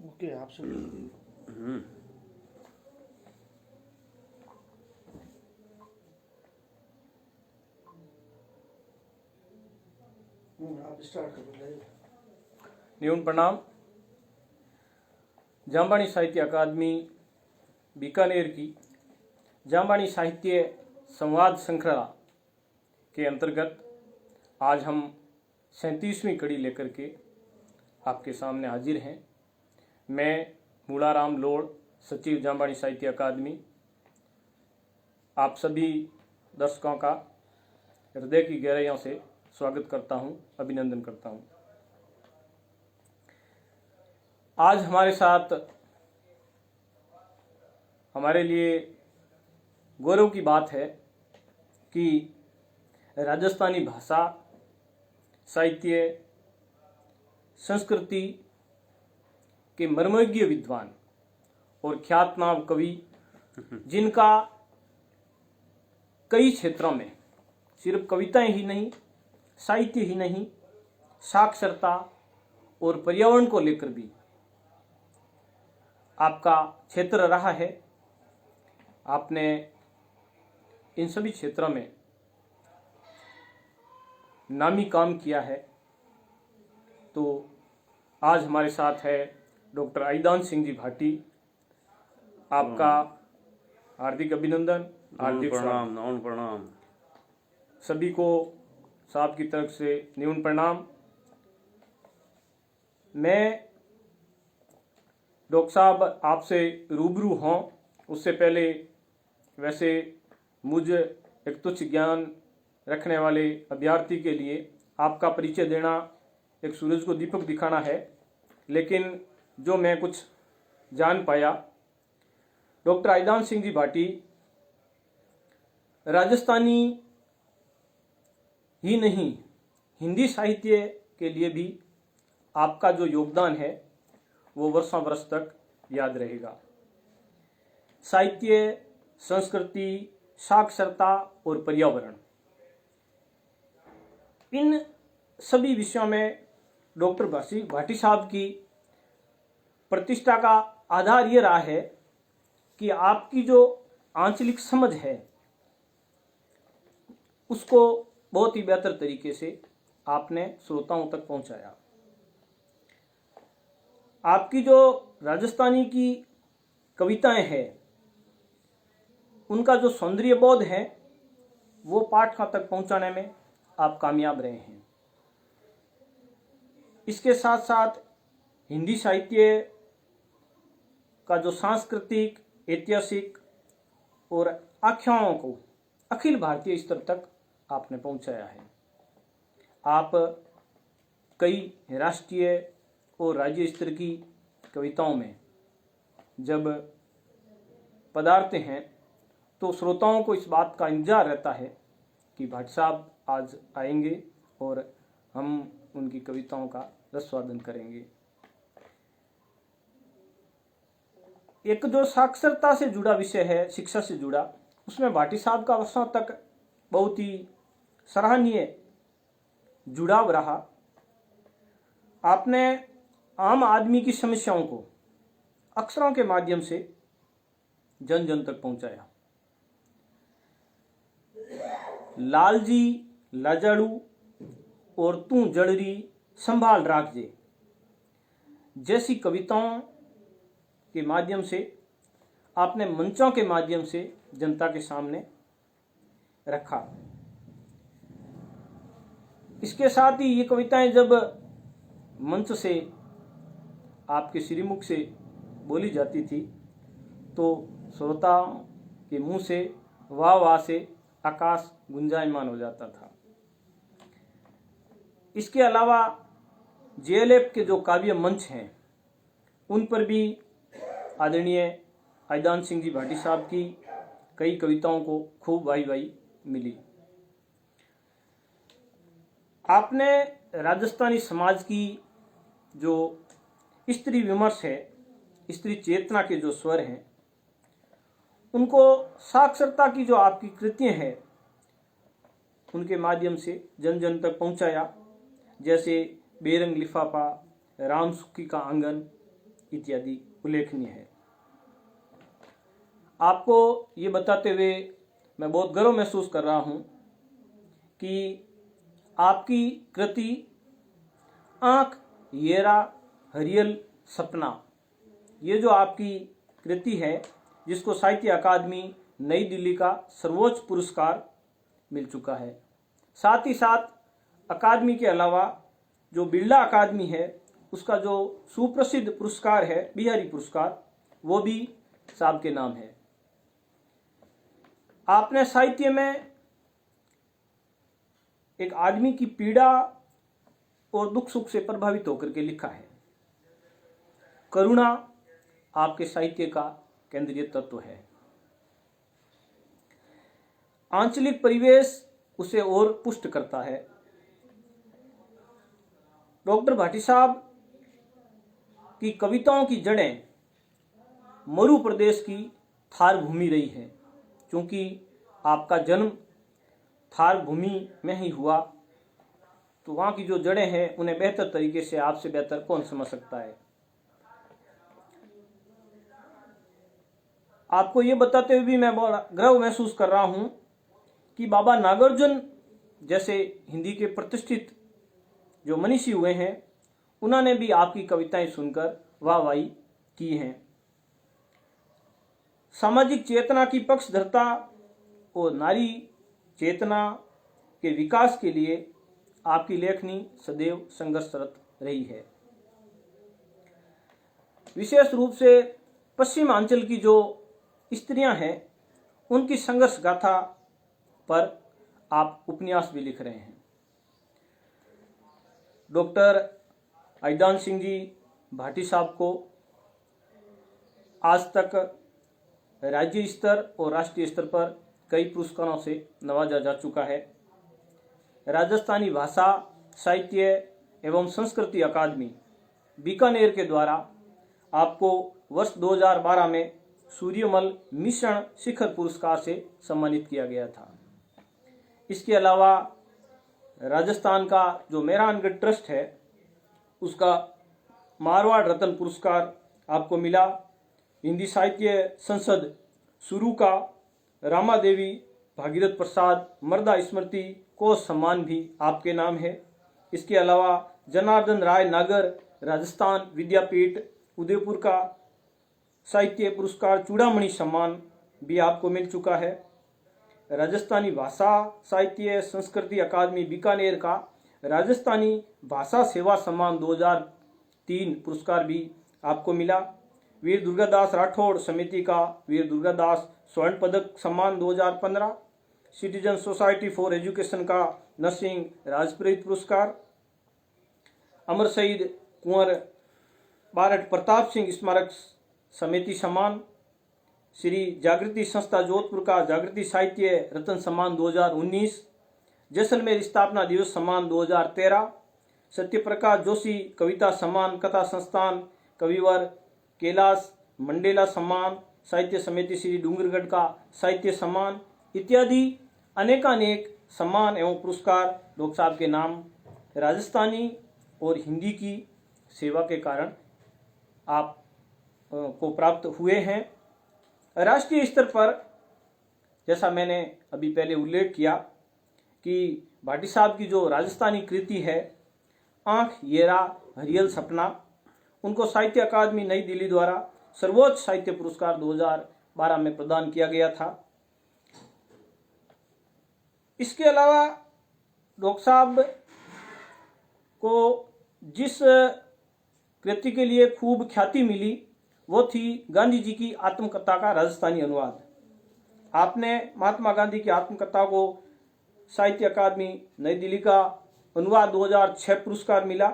Okay आपसे आप start कर। न्यून प्रणाम। जामबाणी साहित्य अकादमी बीकानेर की जामबाणी साहित्य संवाद श्रृंखला के अंतर्गत आज हम 37वीं कड़ी लेकर के आपके सामने हाजिर हैं। मैं मूलाराम लोड़, सचिव जामबाणी साहित्य अकादमी, आप सभी दर्शकों का हृदय की गहराइयों से स्वागत करता हूं, अभिनंदन करता हूं। आज हमारे साथ हमारे लिए गौरव की बात है कि राजस्थानी भाषा, साहित्य, संस्कृति के मर्मज्ञ विद्वान और ख्यातनाम कवि, जिनका कई क्षेत्रों में सिर्फ कविताएं ही नहीं, साहित्य ही नहीं, साक्षरता और पर्यावरण को लेकर भी आपका क्षेत्र रहा है। आपने इन सभी क्षेत्रों में नामी काम किया है। तो आज हमारे साथ है डॉक्टर आईदान सिंह जी भाटी। आपका हार्दिक अभिनंदन, हार्दिक प्रणाम। नमन प्रणाम। सभी को साहब की तरफ से न्यून प्रणाम। मैं डॉक्टर साहब आपसे रूबरू हों उससे पहले वैसे मुझ एक तुच्छ ज्ञान रखने वाले अभ्यर्थी के लिए आपका परिचय देना एक सूरज को दीपक दिखाना है, लेकिन जो मैं कुछ जान पाया, डॉक्टर आईदान सिंह जी भाटी राजस्थानी ही नहीं, हिंदी साहित्य के लिए भी आपका जो योगदान है वो वर्षों वर्ष तक याद रहेगा। साहित्य, संस्कृति, साक्षरता और पर्यावरण, इन सभी विषयों में डॉक्टर भाटी साहब की प्रतिष्ठा का आधार ये रहा है कि आपकी जो आंचलिक समझ है उसको बहुत ही बेहतर तरीके से आपने श्रोताओं तक पहुंचाया। आपकी जो राजस्थानी की कविताएं हैं उनका जो सौंदर्य बोध है वो पाठकों तक पहुंचाने में आप कामयाब रहे हैं। इसके साथ साथ हिंदी साहित्य का जो सांस्कृतिक, ऐतिहासिक और आख्यानों को अखिल भारतीय स्तर तक आपने पहुंचाया है। आप कई राष्ट्रीय और राज्य स्तर की कविताओं में जब पधारते हैं तो श्रोताओं को इस बात का इंतजार रहता है कि भाटी साहब आज आएंगे और हम उनकी कविताओं का रसवादन करेंगे। एक जो साक्षरता से जुड़ा विषय है, शिक्षा से जुड़ा, उसमें भाटी साहब का वर्षों तक बहुत ही सराहनीय जुड़ाव रहा। आपने आम आदमी की समस्याओं को अक्षरों के माध्यम से जन जन तक पहुंचाया। लालजी लाजाड़ू और तू जड़री संभाल राखजे जैसी कविताओं के माध्यम से आपने मंचों के माध्यम से जनता के सामने रखा। इसके साथ ही ये कविताएं जब मंच से आपके श्रीमुख से बोली जाती थी तो श्रोताओं के मुंह से वाह वाह से आकाश गुंजायमान हो जाता था। इसके अलावा जेएलएफ के जो काव्य मंच हैं उन पर भी आदरणीय आईदान सिंह जी भाटी साहब की कई कविताओं को खूब वाही मिली। आपने राजस्थानी समाज की जो स्त्री विमर्श है, स्त्री चेतना के जो स्वर हैं, उनको साक्षरता की जो आपकी कृतियां हैं उनके माध्यम से जन जन तक पहुंचाया। जैसे बेरंग लिफाफा, राम सुखी का आंगन इत्यादि उल्लेखनीय है। आपको ये बताते हुए मैं बहुत गर्व महसूस कर रहा हूँ कि आपकी कृति आँख येरा हरियल सपना, ये जो आपकी कृति है जिसको साहित्य अकादमी नई दिल्ली का सर्वोच्च पुरस्कार मिल चुका है, साथ ही साथ अकादमी के अलावा जो बिरला अकादमी है उसका जो सुप्रसिद्ध पुरस्कार है बिहारी पुरस्कार, वो भी साहब के नाम है। आपने साहित्य में एक आदमी की पीड़ा और दुख सुख से प्रभावित होकर के लिखा है। करुणा आपके साहित्य का केंद्रीय तत्व है। आंचलिक परिवेश उसे और पुष्ट करता है। डॉक्टर भाटी साहब की कविताओं की जड़ें मरु प्रदेश की थार भूमि रही है। क्योंकि आपका जन्म थार भूमि में ही हुआ, तो वहां की जो जड़ें हैं उन्हें बेहतर तरीके से आपसे बेहतर कौन समझ सकता है। आपको ये बताते हुए भी मैं बड़ा गर्व महसूस कर रहा हूं कि बाबा नागार्जुन जैसे हिंदी के प्रतिष्ठित जो मनीषी हुए हैं, उन्होंने भी आपकी कविताएं सुनकर वाहवाही की हैं। सामाजिक चेतना की पक्षधरता और नारी चेतना के विकास के लिए आपकी लेखनी सदैव संघर्षरत रही है। विशेष रूप से पश्चिमांचल की जो स्त्रियां हैं उनकी संघर्ष गाथा पर आप उपन्यास भी लिख रहे हैं। डॉक्टर आइदान सिंह जी भाटी साहब को आज तक राज्य स्तर और राष्ट्रीय स्तर पर कई पुरस्कारों से नवाजा जा चुका है। राजस्थानी भाषा साहित्य एवं संस्कृति अकादमी बीकानेर के द्वारा आपको वर्ष 2012 में सूर्यमल मिश्रण शिखर पुरस्कार से सम्मानित किया गया था। इसके अलावा राजस्थान का जो मेहरानगढ़ ट्रस्ट है उसका मारवाड़ रत्न पुरस्कार आपको मिला। हिंदी साहित्य संसद शुरू का रामा देवी भागीरथ प्रसाद मर्दा स्मृति कोष सम्मान भी आपके नाम है। इसके अलावा जनार्दन राय नागर राजस्थान विद्यापीठ उदयपुर का साहित्य पुरस्कार चूड़ामणि सम्मान भी आपको मिल चुका है। राजस्थानी भाषा साहित्य संस्कृति अकादमी बीकानेर का राजस्थानी भाषा सेवा सम्मान 2003 पुरस्कार भी आपको मिला। वीर दुर्गादास राठौड़ समिति का वीर दुर्गादास स्वर्ण पदक सम्मान 2015, सिटीजन सोसाइटी फॉर एजुकेशन का नरसिंह राजप्रीत पुरस्कार, अमर शहीद कुंवर बारट प्रताप सिंह स्मारक समिति सम्मान, श्री जागृति संस्था जोधपुर का जागृति साहित्य रत्न सम्मान 2019, जैसलमेर स्थापना दिवस सम्मान 2013, सत्यप्रकाश जोशी कविता सम्मान कथा संस्थान कविवर कैलाश मंडेला सम्मान, साहित्य समिति श्री डूंगरगढ़ का साहित्य सम्मान इत्यादि अनेकानेक सम्मान एवं पुरस्कार डॉक्टर साहब के नाम राजस्थानी और हिंदी की सेवा के कारण आप को प्राप्त हुए हैं। राष्ट्रीय स्तर पर जैसा मैंने अभी पहले उल्लेख किया कि भाटी साहब की जो राजस्थानी कृति है आँख येरा हरियल सपना, उनको साहित्य अकादमी नई दिल्ली द्वारा सर्वोच्च साहित्य पुरस्कार 2012 में प्रदान किया गया था। इसके अलावा डॉक्टर साहब को जिस कृति के लिए खूब ख्याति मिली वो थी गांधी जी की आत्मकथा का राजस्थानी अनुवाद। आपने महात्मा गांधी की आत्मकथा को साहित्य अकादमी नई दिल्ली का अनुवाद 2006 पुरस्कार मिला।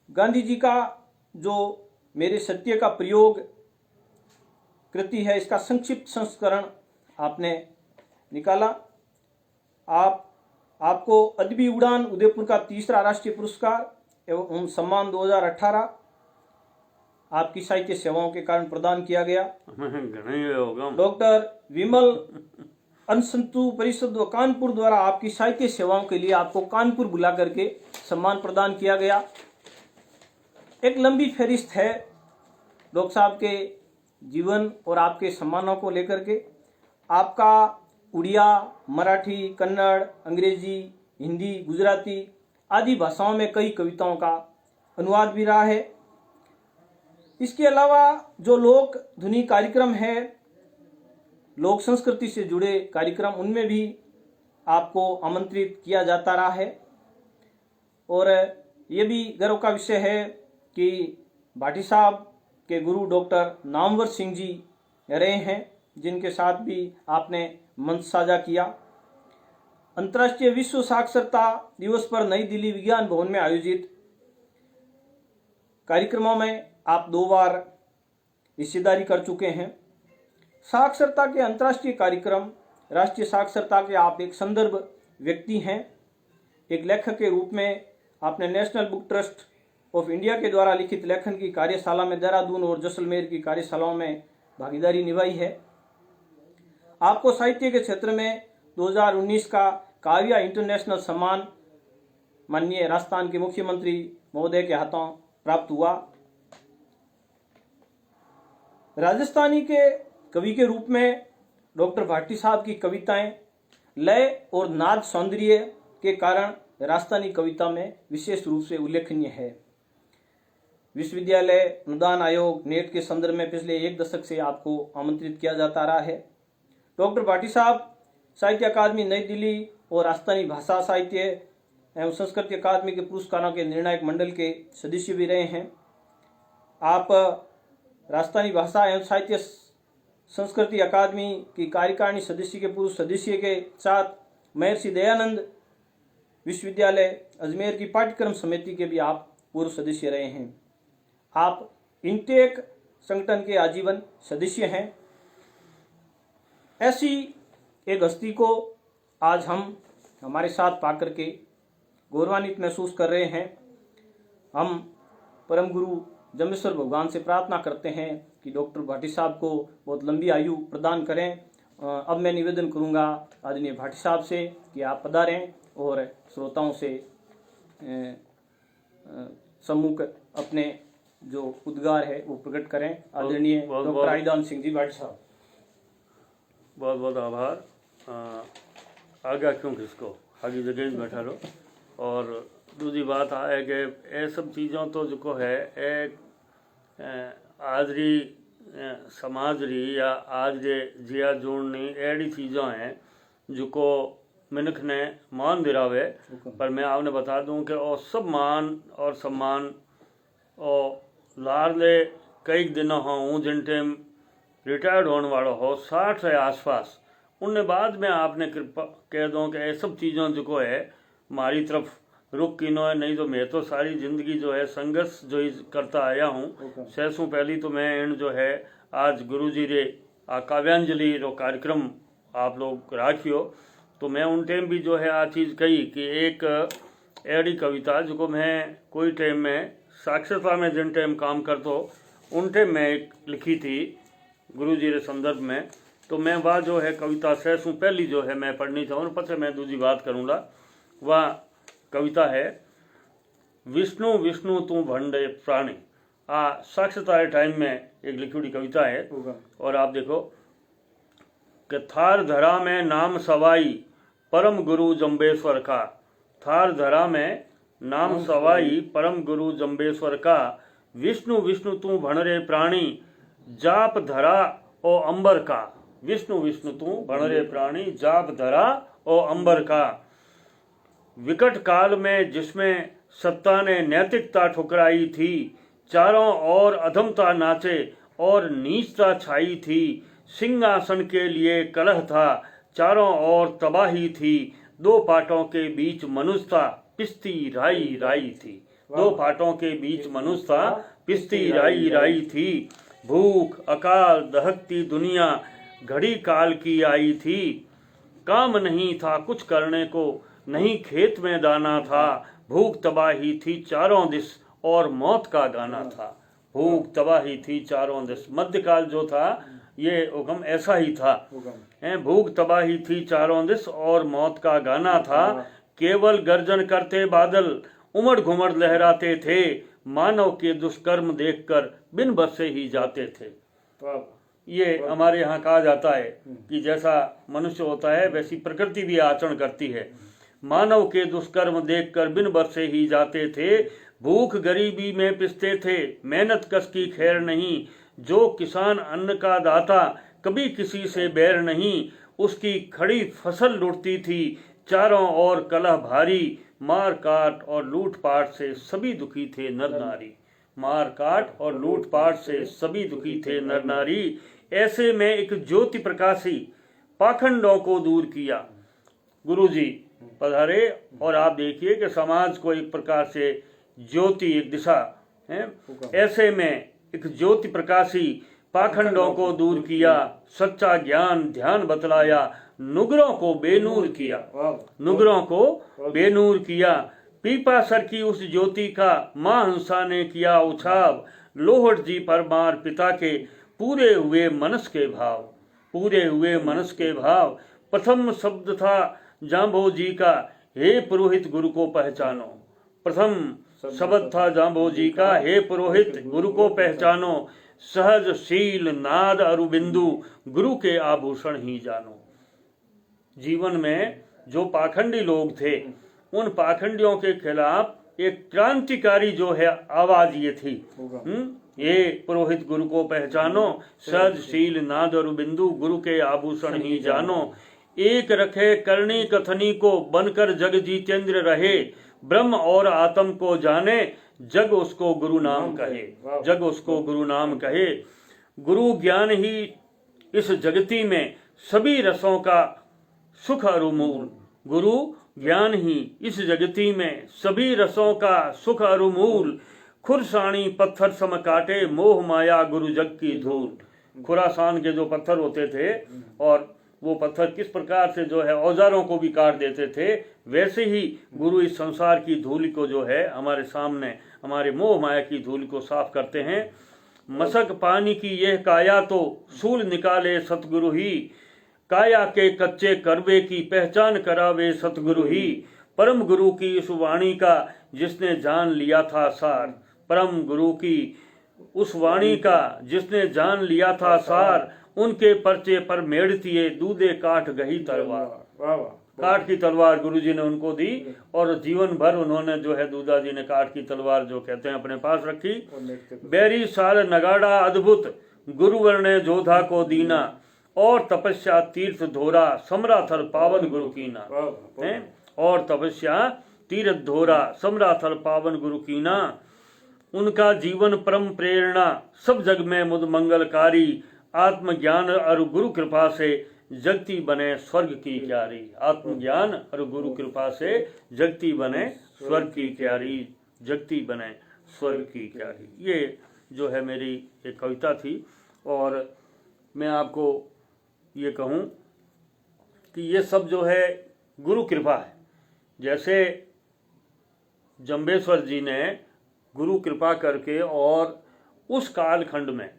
गांधी जी का जो मेरे सत्य का प्रयोग कृति है इसका संक्षिप्त संस्करण आपने निकाला। आपको अदबी उड़ान उदयपुर का तीसरा राष्ट्रीय पुरस्कार एवं सम्मान 2018 आपकी साहित्य सेवाओं के कारण प्रदान किया गया। डॉक्टर विमल अनुसंतु परिषद व कानपुर द्वारा आपकी साहित्य सेवाओं के लिए आपको कानपुर बुला करके सम्मान प्रदान किया गया। एक लंबी फहरिस्त है डॉक्टर साहब के जीवन और आपके सम्मानों को लेकर के। आपका उड़िया, मराठी, कन्नड़, अंग्रेजी, हिंदी, गुजराती आदि भाषाओं में कई कविताओं का अनुवाद भी रहा है। इसके अलावा जो लोक ध्वनि कार्यक्रम है, लोक संस्कृति से जुड़े कार्यक्रम, उनमें भी आपको आमंत्रित किया जाता रहा है। और ये भी गर्व का विषय है कि भाटी साहब के गुरु डॉक्टर नामवर सिंह जी रहे हैं, जिनके साथ भी आपने मंच साझा किया। अंतर्राष्ट्रीय विश्व साक्षरता दिवस पर नई दिल्ली विज्ञान भवन में आयोजित कार्यक्रमों में आप 2 बार हिस्सेदारी कर चुके हैं। साक्षरता के अंतर्राष्ट्रीय कार्यक्रम, राष्ट्रीय साक्षरता के आप एक संदर्भ व्यक्ति हैं। एक लेखक के रूप में आपने national book trust of India के द्वारा लिखित लेखन की कार्यशाला में देहरादून और जैसलमेर की कार्यशालाओं में भागीदारी निभाई है। आपको साहित्य के क्षेत्र में 2019 का काव्या इंटरनेशनल सम्मान माननीय राजस्थान के मुख्यमंत्री महोदय के हाथों प्राप्त हुआ। राजस्थानी के कवि के रूप में डॉक्टर भाटी साहब की कविताएं लय और नाद सौंदर्य के कारण राजस्थानी कविता में विशेष रूप से उल्लेखनीय है। विश्वविद्यालय अनुदान आयोग नेट के संदर्भ में पिछले 1 दशक से आपको आमंत्रित किया जाता रहा है। डॉक्टर भाटी साहब साहित्य अकादमी नई दिल्ली और राजस्थानी भाषा साहित्य एवं संस्कृति अकादमी के पुरस्कारों के निर्णायक मंडल के सदस्य भी रहे हैं। आप राजस्थानी भाषा एवं साहित्य संस्कृति अकादमी की कार्यकारिणी सदस्य के पूर्व सदस्य के साथ महर्षि दयानंद विश्वविद्यालय अजमेर की पाठ्यक्रम समिति के भी आप पूर्व सदस्य रहे हैं। आप इंटेक संगठन के आजीवन सदस्य हैं। ऐसी एक हस्ती को आज हम हमारे साथ पाकर के गौरवान्वित महसूस कर रहे हैं। हम परम गुरु जम्बेश्वर भगवान से प्रार्थना करते हैं कि डॉक्टर भाटी साहब को बहुत लंबी आयु प्रदान करें। अब मैं निवेदन करूंगा आदरणीय भाटी साहब से कि आप पधारें और श्रोताओं से सम्मुख अपने जो उद्गार है वो प्रकट करें। आदरणीय डॉक्टर आईदान सिंह जी भाटी साहब। बहुत बहुत आभार। आगे क्यों किसको आगे जगह में बैठा लो। और दूसरी बात है कि ये सब चीज़ों तो जो है एक आज री समाज री या आज रे जिया जोड़नी एड़ी चीज़ों हैं जो को मिनख ने मान दिरावे। पर मैं आपने बता दूं कि और सब मान और सम्मान और लारले कई दिनों हूँ जिन टाइम रिटायर्ड होने वाला हो 60 के आसपास, उनने बाद में आपने कृपा कह दो कि ये सब चीज़ों जो है हमारी तरफ रुक की नो है। नहीं तो मैं तो सारी ज़िंदगी जो है संघर्ष जो ही करता आया हूँ। सैसों पहली तो मैं इन जो है आज गुरु जी रे काव्यांजलि रो कार्यक्रम आप लोग राखियो, तो मैं उन टाइम भी जो है आ चीज़ कही कि एक एड़ी कविता जो मैं कोई टाइम में साक्षरता में जिन टाइम काम करता उन टाइम मैं एक लिखी थी गुरु जी के संदर्भ में। तो मैं वह जो है कविता सैसों पहली जो है मैं पढ़नी चाहूँ, पता मैं दूसरी बात करूँगा। वह कविता है विष्णु विष्णु तू भंडे प्राणी। साक्षरता टाइम में एक लिखी हुई कविता है। और आप देखो कि थार धरा में नाम सवाई परम गुरु जम्बेश्वर का। थार धरा में नाम सवाई परम गुरु जम्बेश्वर का। विष्णु विष्णु तू भणरे प्राणी जाप धरा ओ अंबर का। विष्णु विष्णु तू भणरे प्राणी जाप धरा ओ अंबर का। विकट काल में जिसमें सत्ता ने नैतिकता ठुकराई थी, चारों ओर अधमता नाचे और नीचता छाई थी। सिंहासन के लिए कलह था, चारों ओर तबाही थी। 2 पाटों के बीच मनुष्यता पिसती राई राई थी। 2 पाटों के बीच मनुष्यता पिसती राई राई थी। भूख अकाल दहकती दुनिया घड़ी काल की आई थी। काम नहीं था कुछ करने को, नहीं खेत में दाना था। भूख तबाही थी चारों दिस और मौत का गाना था। भूख तबाही थी चारों दिस। मध्यकाल जो था ये हुक्म ऐसा ही था। भूख तबाही थी चारों दिस और मौत का गाना था। केवल गर्जन करते बादल उमड़ घुमड़ लहराते थे। मानव के दुष्कर्म देखकर बिन बसे ही जाते थे। ये हमारे यहाँ कहा जाता है कि जैसा मनुष्य होता है वैसी प्रकृति भी आचरण करती है। मानव के दुष्कर्म देखकर बिन बसे ही जाते थे। भूख गरीबी में पिसते थे, मेहनत कस की खैर नहीं। जो किसान अन्न का दाता, कभी किसी से बैर नहीं। उसकी खड़ी फसल लुटती थी, चारों ओर कलह भारी। मार काट और लूटपाट से सभी दुखी थे नर नारी। मार काट और लूटपाट से सभी दुखी थे नर नारी। ऐसे में एक ज्योति प्रकाशी पाखंडों को दूर किया। गुरु जी पधारे और आप देखिए कि समाज को एक प्रकार से ज्योति, एक दिशा है। ऐसे में एक ज्योति प्रकाशी पाखंडों को दूर किया। सच्चा ज्ञान ध्यान बतलाया, नुगरों को बेनूर किया। नुगरों को बेनूर किया। पीपा सर की उस ज्योति का मां हंसा ने किया उछाव। लोहट जी परमार पिता के पूरे हुए मनस के भाव। पूरे हुए मनस के भाव। प्रथम शब्द था जांबो जी का, हे पुरोहित गुरु को पहचानो। प्रथम शब्द था जांबो जी का, हे पुरोहित गुरु को पहचानो। सहज शील नाद अरुबिंदु, गुरु के आभूषण ही जानो। जीवन में जो पाखंडी लोग थे, उन पाखंडियों के खिलाफ एक क्रांतिकारी जो है आवाज ये थी। ये पुरोहित गुरु को पहचानो, सहज शील नाद अरुबिंदु, गुरु के आभूषण ही जानो। एक रखे करनी कथनी को, बनकर जग जीतेंद्र रहे। ब्रह्म और आत्म को जाने, जग उसको गुरु नाम कहे। जग उसको गुरु नाम कहे। गुरु ज्ञान ही इस जगती में सभी रसों का सुख अरुमूल। गुरु ज्ञान ही इस जगती में सभी रसों का सुख अरुमूल। खुरसानी पत्थर सम काटे, मोह माया गुरु जग की धूल। खुरासान के जो पत्थर होते थे और वो पत्थर किस प्रकार से जो है औजारों को भी काट देते थे, वैसे ही गुरु इस संसार की धूल को जो है हमारे सामने, हमारे मोह माया की धूल को साफ करते हैं। मशक पानी की यह काया तो सूल निकाले सतगुरु ही। काया के कच्चे करवे की पहचान करावे सतगुरु ही। परम गुरु की इस वाणी का जिसने जान लिया था सार। परम गुरु की उस वाणी का जिसने जान लिया था सार। उनके पर्चे पर मेड़तिए दूधे काट गई तलवार। काट की तलवार गुरु जी ने उनको दी और जीवन भर उन्होंने जो है दूधा जी ने काट की तलवार जो कहते हैं अपने पास रखी। बैरी साल नगाड़ा अद्भुत, गुरुवर ने जोधा को दीना। और तपस्या तीर्थ धोरा, समरा थल पावन गुरु कीना। और तपस्या तीर्थ धोरा, समरा थल पावन गुरु कीना। उनका जीवन परम प्रेरणा, सब जग में मुद मंगलकारी। आत्मज्ञान और गुरु कृपा से जगती बने स्वर्ग की क्यारी। आत्मज्ञान और गुरु कृपा से जगती बने स्वर्ग की क्यारी। जगती बने स्वर्ग की क्यारी। ये जो है मेरी एक कविता थी। और मैं आपको ये कहूँ कि ये सब जो है गुरु कृपा है। जैसे जंबेश्वर जी ने गुरु कृपा करके और उस कालखंड में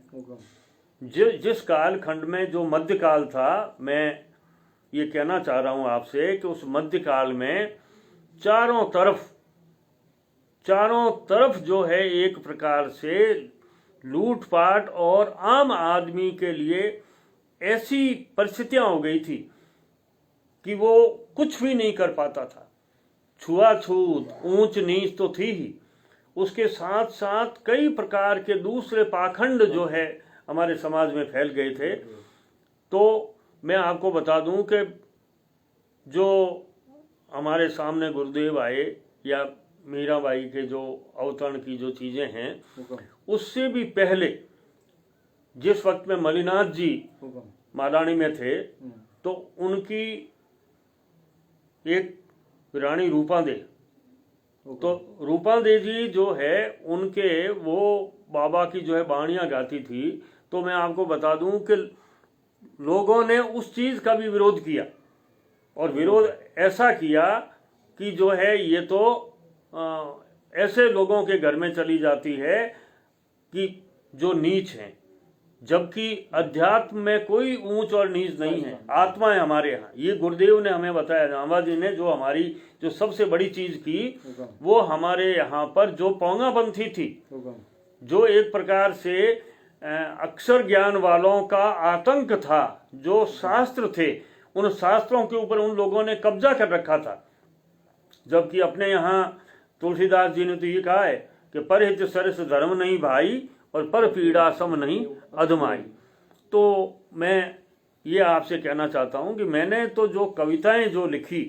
जिस कालखंड में जो मध्यकाल था, मैं ये कहना चाह रहा हूँ आपसे कि उस मध्यकाल में चारों तरफ जो है एक प्रकार से लूटपाट और आम आदमी के लिए ऐसी परिस्थितियां हो गई थी कि वो कुछ भी नहीं कर पाता था। छुआछूत, ऊंच नीच तो थी ही, उसके साथ साथ कई प्रकार के दूसरे पाखंड जो है हमारे समाज में फैल गए थे। तो मैं आपको बता दूं कि जो हमारे सामने गुरुदेव आए या मीराबाई के जो अवतरण की जो चीज़ें हैं, उससे भी पहले जिस वक्त में मलिनाथ जी मालानी में थे तो उनकी एक रानी रूपा दे, तो रूपा दे जी जो है उनके वो बाबा की जो है बाणियाँ गाती थी। तो मैं आपको बता दूं कि लोगों ने उस चीज़ का भी विरोध किया और विरोध ऐसा किया कि जो है ये तो ऐसे लोगों के घर में चली जाती है कि जो नीच हैं, जबकि अध्यात्म में कोई ऊंच और नीच नहीं है। आत्मा है हमारे यहाँ, ये गुरुदेव ने हमें बताया, जांबा जी ने जो हमारी जो सबसे बड़ी चीज की, वो हमारे यहाँ पर जो पौंगापंथी थी, जो एक प्रकार से अक्षर ज्ञान वालों का आतंक था, जो शास्त्र थे, उन शास्त्रों के ऊपर उन लोगों ने कब्जा कर रखा था। जबकि अपने यहाँ तुलसीदास जी ने तो ये कहा है कि परहित सरस धर्म नहीं भाई और पर पीड़ा सम नहीं अधमाई। तो मैं ये आपसे कहना चाहता हूँ कि मैंने तो जो कविताएं जो लिखी,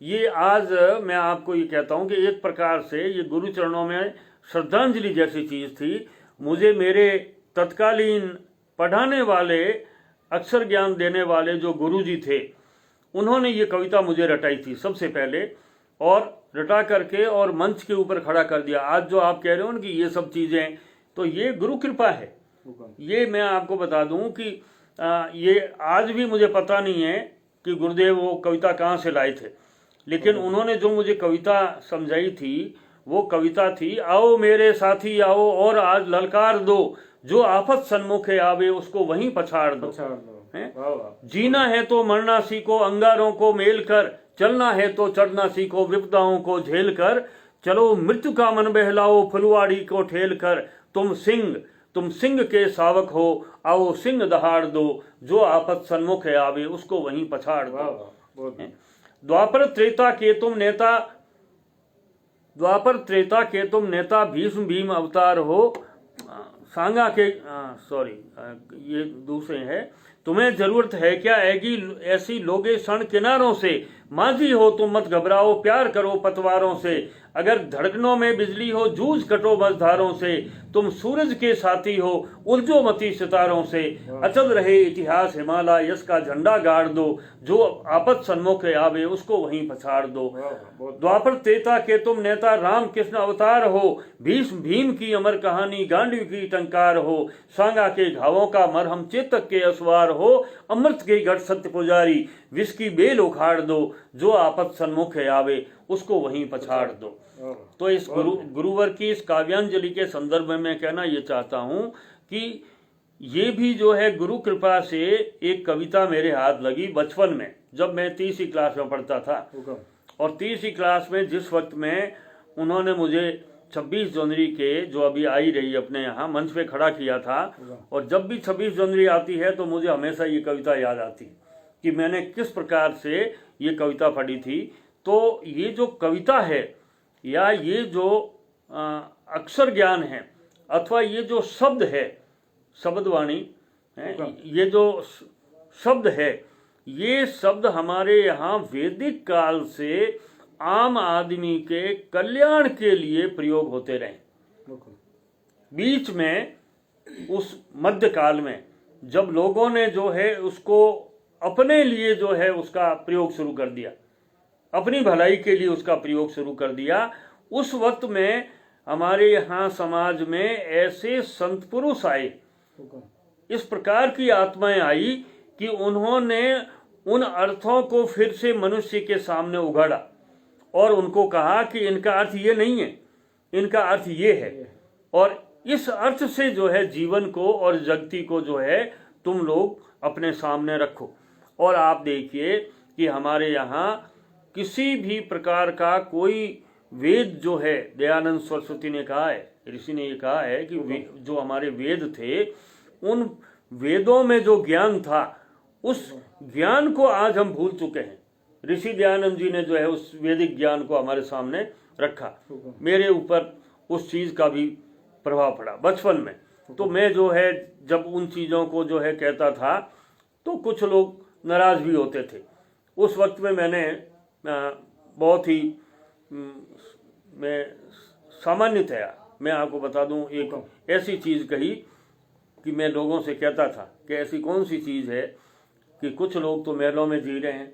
ये आज मैं आपको ये कहता हूँ कि एक प्रकार से ये गुरु चरणों में श्रद्धांजलि जैसी चीज थी। मुझे मेरे तत्कालीन पढ़ाने वाले, अक्षर ज्ञान देने वाले जो गुरुजी थे, उन्होंने ये कविता मुझे रटाई थी सबसे पहले, और रटा करके और मंच के ऊपर खड़ा कर दिया। आज जो आप कह रहे हो ना कि ये सब चीजें, तो ये गुरु कृपा है। ये मैं आपको बता दूं कि ये आज भी मुझे पता नहीं है कि गुरुदेव वो कविता कहाँ से लाए थे, लेकिन उन्होंने जो मुझे कविता समझाई थी, वो कविता थी, आओ मेरे साथी आओ और आज ललकार दो, जो आफत सन्मुखे आवे उसको वहीं पछाड़ दो। जीना है तो मरना सीखो अंगारों को मेल कर, चलना है तो चढ़ना सीखो विपदाओं को झेल कर, चलो मृत्यु का मन बहलाओ फुलवाड़ी को ठेल कर, तुम सिंह के सावक हो, आओ सिंह दहाड़ दो, जो आफत सन्मुख आवे उसको वहीं पछाड़ दो। द्वापर त्रेता के तुम नेता भीष्म भीम अवतार हो, सांगा के ये दूसरे हैं, तुम्हें जरूरत है क्या ऐसी लोगे क्षण किनारों से, माझी हो तुम मत घबराओ प्यार करो पतवारों से, अगर धड़कनों में बिजली हो जूझ कटो बसधारों से, तुम सूरज के साथी हो उलझो मती सितारों से, अचल रहे इतिहास हिमालय यश का झंडा गाड़ दो, जो आपत सन्मुख आवे उसको वहीं पछाड़ दो। द्वापर त्रेता के तुम नेता राम कृष्ण अवतार हो, भीष्म भीम की अमर कहानी गांडीव की टंकार हो, सांगा के घावों का मरहम चेतक के असवार हो, अमृत के घट सत्य पुजारी विष की बेल उखाड़ दो, जो आपत सन्मुख आवे उसको वहीं पछाड़ दो। तो इस गुरुवर की इस काव्यांजलि के संदर्भ में मैं कहना ये चाहता हूं कि ये भी जो है गुरु कृपा से एक कविता मेरे हाथ लगी बचपन में, जब मैं 30वीं क्लास में पढ़ता था। और 30वीं क्लास में जिस वक्त में उन्होंने मुझे 26 जनवरी के, जो अभी आई रही अपने यहाँ, मंच पे खड़ा किया था, और जब भी 26 जनवरी आती है तो मुझे हमेशा ये कविता याद आती कि मैंने किस प्रकार से ये कविता पढ़ी थी। तो ये जो कविता है या ये जो अक्षर ज्ञान है, अथवा ये जो शब्द है, शब्दवाणी है, ये जो शब्द है, ये शब्द हमारे यहाँ वैदिक काल से आम आदमी के कल्याण के लिए प्रयोग होते रहे। बीच में उस मध्य काल में जब लोगों ने जो है उसको अपने लिए जो है उसका प्रयोग शुरू कर दिया, अपनी भलाई के लिए उसका प्रयोग शुरू कर दिया, उस वक्त में हमारे यहाँ समाज में ऐसे संत पुरुष आए, इस प्रकार की आत्माएं आई कि उन्होंने उन अर्थों को फिर से मनुष्य के सामने उघाड़ा और उनको कहा कि इनका अर्थ ये नहीं है, इनका अर्थ ये है, और इस अर्थ से जो है जीवन को और जगती को जो है तुम लोग अपने सामने रखो। और आप देखिए कि हमारे यहाँ किसी भी प्रकार का कोई वेद जो है, दयानंद सरस्वती ने कहा है, ऋषि ने ये कहा है कि जो हमारे वेद थे, उन वेदों में जो ज्ञान था, उस ज्ञान को आज हम भूल चुके हैं। ऋषि दयानंद जी ने जो है उस वैदिक ज्ञान को हमारे सामने रखा। मेरे ऊपर उस चीज का भी प्रभाव पड़ा बचपन में। तो मैं जो है जब उन चीजों को जो है कहता था तो कुछ लोग नाराज भी होते थे। उस वक्त में मैंने बहुत ही मैं सामान्यतया मैं आपको बता दूं, एक ऐसी चीज कही कि मैं लोगों से कहता था कि ऐसी कौन सी चीज है कि कुछ लोग तो महलों में जी रहे हैं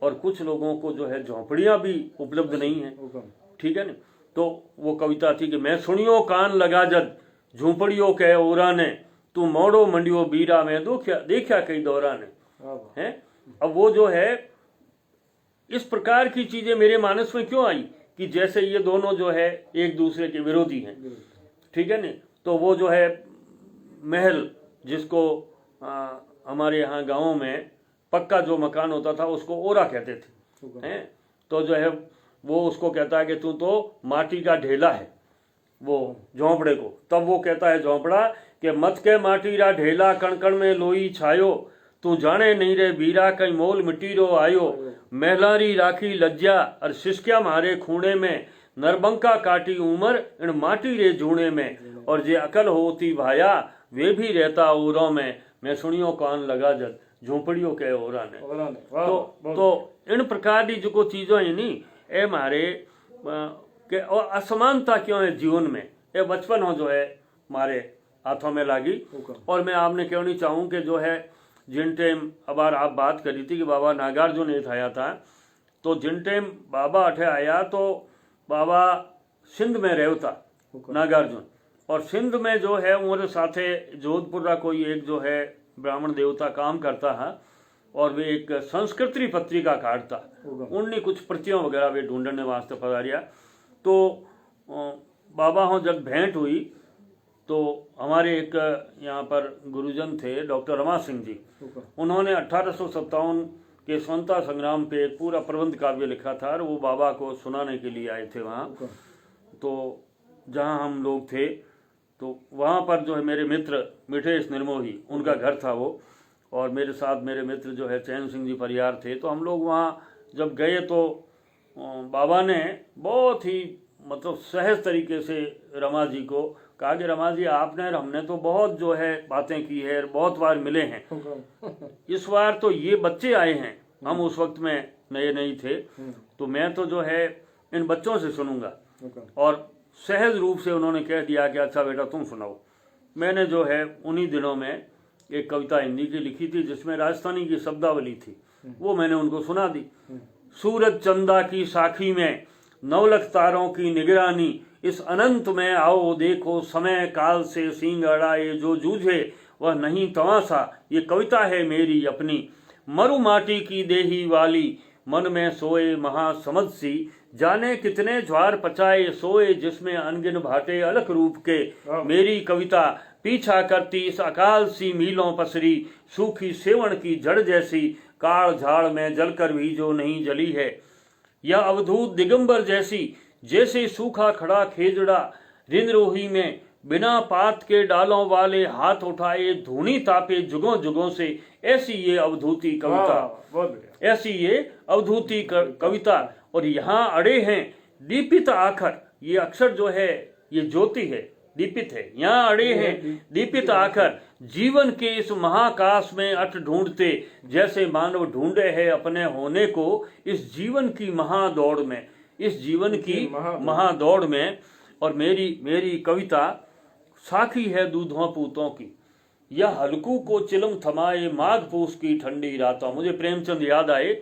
और कुछ लोगों को जो है झोंपड़ियां भी उपलब्ध नहीं है, ठीक है ना। तो वो कविता थी कि मैं सुनियो कान लगा जद झोंपड़ियों के ओरा ने, तू मोड़ो मंडियो बीरा में देखा कई दौरा ने, हैं। अब वो जो है इस प्रकार की चीजें मेरे मानस में क्यों आई कि जैसे ये दोनों जो है एक दूसरे के विरोधी हैं, ठीक है ना। तो वो जो है महल, जिसको हमारे यहाँ गाँव में पक्का जो मकान होता था उसको ओरा कहते थे, हैं। तो जो है वो उसको कहता है कि तू तो माटी का ढेला है, वो झोंपड़े को। तब वो कहता है झोंपड़ा कि मत के माटी रा ढेला, कण कण में लोई छायो, तू जाने नहीं रे बीरा कई मोल मिट्टी रो आयो, महलारी राखी लज्जा और शिष्क्या मारे खूणे में, नरबंका काटी उमर इन माटी रे जूणे में, और जे अकल होती भाया वे भी रहता ओरों में, मैं सुनियो कान लगा जद झोंपड़ियों के ओरा ने। तो इन प्रकार की जो चीजों है नी, ए मारे के और असमानता क्यों है जीवन में, ये बचपन हो जो है मारे हाथों में लागी। और मैं आपने कहनी चाहूँ कि जो है जिन टाइम अबार आप बात करी थी कि बाबा नागार्जुन एक आया था, तो जिन टाइम बाबा अठे आया तो बाबा सिंध में रहता नागार्जुन, और सिंध में जो है उनके साथे जोधपुर का कोई एक जो है ब्राह्मण देवता काम करता है, और वे एक संस्कृति पत्रिका काटता, उनने कुछ प्रतियों वगैरह वे ढूंढने वास्ते पधारिया। तो बाबा हो जब भेंट हुई तो हमारे एक यहाँ पर गुरुजन थे डॉक्टर रमा सिंह जी, उन्होंने 1857 के स्वतंत्रता संग्राम पे एक पूरा प्रबंध काव्य लिखा था, और वो बाबा को सुनाने के लिए आए थे वहाँ। तो जहाँ हम लोग थे तो वहाँ पर जो है मेरे मित्र मिठेश निर्मोही, उनका घर था वो, और मेरे साथ मेरे मित्र जो है चैन सिंह जी परियार थे। तो हम लोग वहाँ जब गए तो बाबा ने बहुत ही मतलब सहज तरीके से रमा जी को कहा कि रमा जी आपने और हमने तो बहुत जो है बातें की है, बहुत बार मिले हैं, इस बार तो ये बच्चे आए हैं, हम उस वक्त में नए नहीं थे, तो मैं तो जो है इन बच्चों से सुनूंगा। और सहज रूप से उन्होंने कह दिया कि अच्छा बेटा तुम सुनाओ। मैंने जो है उन्हीं दिनों में एक कविता हिंदी की लिखी थी जिसमें राजस्थानी की शब्दावली थी, वो मैंने उनको सुना दी। सूरज चंदा की साखी में नवलख तारों की निगरानी, इस अनंत में आओ देखो समय काल से सींग अड़ाए जो जूझे वह नहीं तमाशा, ये कविता है मेरी अपनी। मरु माटी की देही वाली मन में सोए महासमझ सी, जाने कितने ज्वार पचाए सोए जिसमें अनगिन भाटे अलख रूप के। मेरी कविता पीछा करती इस अकाल सी मीलों पसरी, सूखी सेवण की जड़ जैसी, काल झाड़ में जलकर भी जो नहीं जली है। यह अवधूत दिगंबर जैसी, जैसे सूखा खड़ा खेजड़ा, रिंद्रोही में बिना पात के डालों वाले हाथ उठाए धूनी तापे जुगों जुगों से, ऐसी ये अवधूति कविता, ऐसी ये अवधूति कविता। और यहाँ अड़े हैं दीपित आखर, ये अक्षर जो है ये ज्योति है, दीपित है, यहाँ अड़े हैं दीपित आखर, जीवन के इस महाकाश में अट ढूंढते, जैसे मानव ढूंढे है अपने होने को इस जीवन की महादौड़ में, इस जीवन की महादौड़ में। और मेरी कविता साखी है दूधों पूतों की, यह हल्कू को चिलम थमाए माघ पूस की ठंडी रातों। मुझे प्रेमचंद याद आए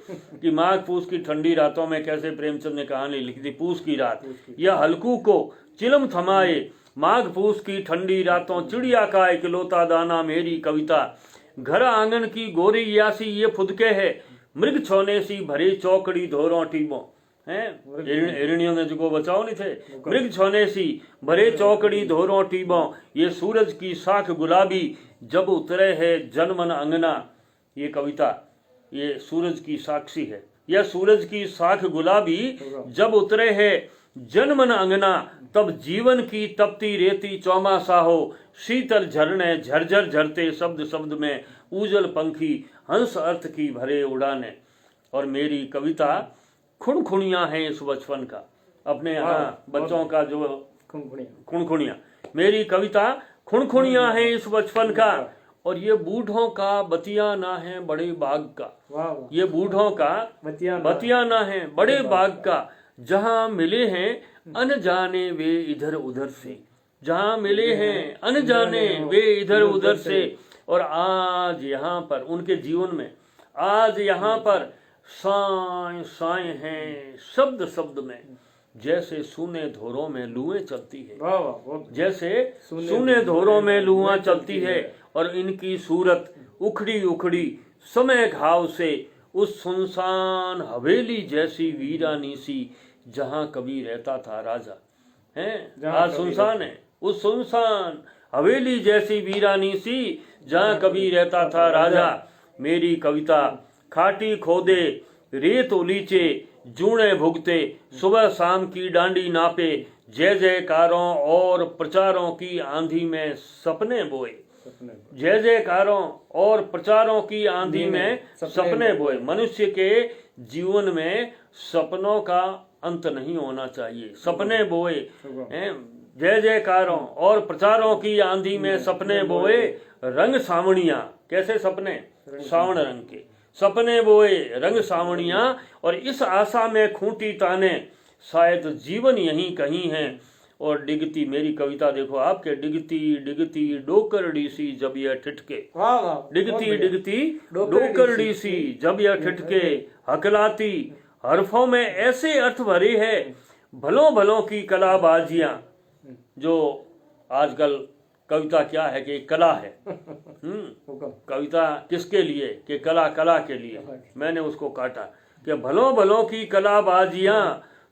कि माघ पूस की ठंडी रातों में कैसे प्रेमचंद ने कहानी लिखी थी, पूस की रात। यह हल्कू को चिलम थमाए माघ पूस की ठंडी रातों, चिड़िया का इकलौता दाना मेरी कविता। घर आंगन की गोरी यासी ये फुदके है, मृग छोने सी भरे चौकड़ी धोरों टीबों हैं, हिरणियों ने जो बचाओ नहीं थे, मृग छोने सी भरे चौकड़ी धोरों टीबों, ये सूरज की साख गुलाबी जब उतरे है जनमन अंगना। ये कविता ये सूरज की साक्षी है, यह सूरज की साख गुलाबी जब उतरे है जनमन अंगना, तब जीवन की तपती रेती चौमासा हो, शीतल झरने झरझर झरते शब्द शब्द में, उजल पंखी हंस अर्थ की भरे उड़ाने। और मेरी कविता खुणखुणियां हैं इस बचपन का, अपने यहाँ बच्चों का जो खुणखुणियां, मेरी कविता खुणखुणियां हैं इस बचपन का। और ये बूढ़ों का बतिया ना है बड़े बाग का, ये बूढ़ों का बतिया ना है बड़े बाग का, जहाँ मिले हैं अनजाने वे इधर उधर से, जहाँ मिले हैं अनजाने वे इधर उधर से। और आज यहाँ पर उनके जीवन में, आज यहाँ पर साए साए हैं शब्द शब्द में, जैसे सूने धोरों में लुएं चलती है, जैसे सूने धोरों में लुआं चलती है। और इनकी सूरत उखड़ी उखड़ी समय घाव से, उस सुनसान हवेली जैसी वीरानी सी, जहां कभी रहता था राजा। हैं आज सुनसान है, उस सुनसान हवेली जैसी वीरानी सी जहाँ कभी रहता था राजा। मेरी कविता खाटी खोदे रेत उलीचे जूने भुगते सुबह शाम की डांडी नापे जय जयकारों और प्रचारों की आंधी में सपने बोए। जय जयकारों और प्रचारों की आंधी में सपने बोए। मनुष्य के जीवन में सपनों का अंत नहीं होना चाहिए। सपने बोए, जय जयकारों और प्रचारों की आंधी में सपने बोए। रंग सावणिया, कैसे सपने? सावण रंग के सपने बोए रंग सावणिया। और इस आशा में खूंटी ताने शायद जीवन यहीं कहीं है। और डिगती, मेरी कविता देखो आपके, डिगती डिगती डोकरड़ी सी जब यह ठिठके। डिगती डिगती डोकरड़ी सी जब यह ठिठके। हकलाती हरफों में ऐसे अर्थ भरे हैं भलों भलों की कलाबाजियां। जो आजकल कविता क्या है कि कला है। कविता किसके लिए? कि कला, कला के लिए। मैंने उसको काटा कि भलों भलों की कलाबाजियां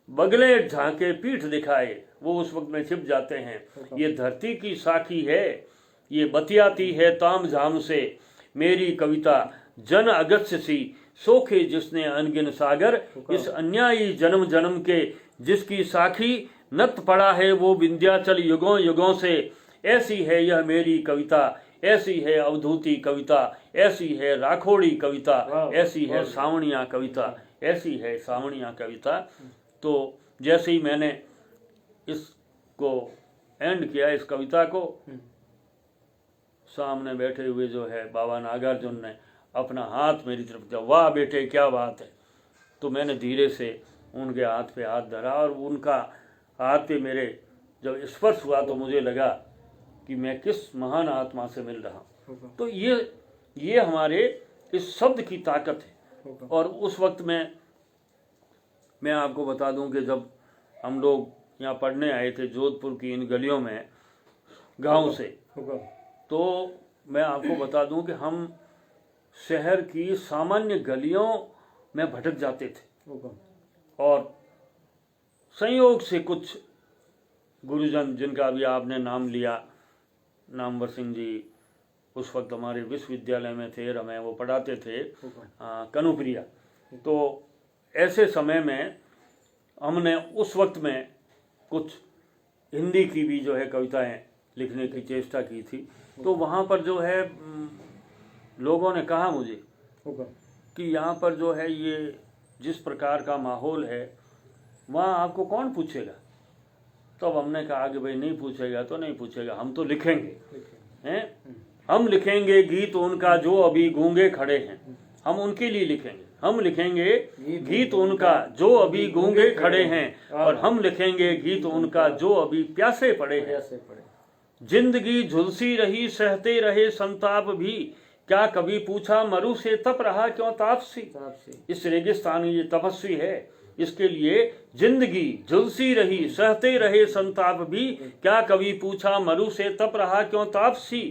बगले झांके पीठ दिखाए। वो उस वक्त में छिप जाते हैं। ये धरती की साखी है, ये बतियाती है ताम झाम से। मेरी कविता जन अगस्त्य सी सोखे जिसने अनगिन सागर। इस अन्यायी जन्म जन्म के जिसकी साखी नत पड़ा है वो विंध्याचल युगों युगों से। ऐसी है यह मेरी कविता, ऐसी है अवधूती कविता, ऐसी है राखोड़ी कविता, ऐसी है सावणिया कविता, ऐसी है सावणिया कविता। तो जैसे ही मैंने इसको एंड किया, इस कविता को, सामने बैठे हुए जो है बाबा नागार्जुन ने अपना हाथ मेरी तरफ दिया। वाह बेटे क्या बात है। तो मैंने धीरे से उनके हाथ पे हाथ धरा और उनका हाथ पे मेरे जब स्पर्श हुआ तो मुझे लगा कि मैं किस महान आत्मा से मिल रहा हूँ। तो ये हमारे इस शब्द की ताकत है। और उस वक्त में मैं आपको बता दूं कि जब हम लोग यहाँ पढ़ने आए थे जोधपुर की इन गलियों में गांव से, तो मैं आपको बता दूं कि हम शहर की सामान्य गलियों में भटक जाते थे। और संयोग से कुछ गुरुजन जिनका भी आपने नाम लिया, नामवर सिंह जी उस वक्त हमारे विश्वविद्यालय में थे, हमें वो पढ़ाते थे, कनुप्रिया। तो ऐसे समय में हमने उस वक्त में कुछ हिंदी की भी जो है कविताएं लिखने की चेष्टा की थी। तो वहाँ पर जो है लोगों ने कहा मुझे कि यहाँ पर जो है ये जिस प्रकार का माहौल है वहाँ आपको कौन पूछेगा। तब हमने कहा कि भाई नहीं पूछेगा तो नहीं पूछेगा, हम तो लिखेंगे हैं। हम लिखेंगे गीत उनका जो अभी गूंगे खड़े हैं, हम उनके लिए लिखेंगे। हम लिखेंगे गीत उनका जो अभी गूंगे खड़े हैं और हम लिखेंगे गीत उनका जो अभी प्यासे पड़े हैं। जिंदगी झुलसी रही सहते रहे संताप भी, क्या कभी पूछा मरु से तप रहा क्यों तापसी। इस रेगिस्तान ये तपस्वी है, इसके लिए जिंदगी झुलसी रही सहते रहे संताप भी, क्या कभी पूछा मरु से तप रहा क्यों तापसी।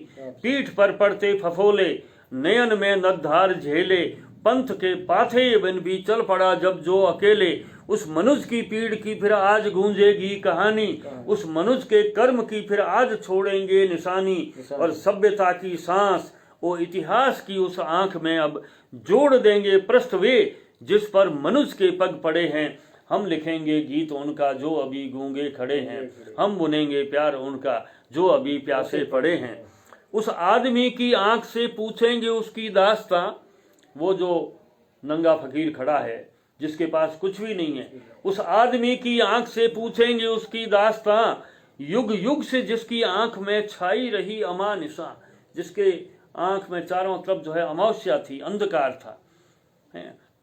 पीठ पर पड़ते फफोले नयन में नद्धार झेले, पंथ के पाथे बन भी चल पड़ा जब जो अकेले। उस मनुज की पीड़ की फिर आज गूंजेगी कहानी, उस मनुज के कर्म की फिर आज छोड़ेंगे निशानी। और सभ्यता की सांस वो इतिहास की उस आंख में अब जोड़ देंगे पृष्ठ वे, जिस पर मनुज के पग पड़े हैं। हम लिखेंगे गीत उनका जो अभी गूंगे खड़े हैं, हम बुनेंगे प्यार उनका जो अभी प्यासे पड़े हैं। उस आदमी की आंख से पूछेंगे उसकी दास्तां, वो जो नंगा फकीर खड़ा है जिसके पास कुछ भी नहीं है, उस आदमी की आंख से पूछेंगे उसकी दास्तां। युग युग से जिसकी आंख में छाई रही अमानिशा, जिसके आंख में चारों तरफ जो है अमावस्या थी, अंधकार था,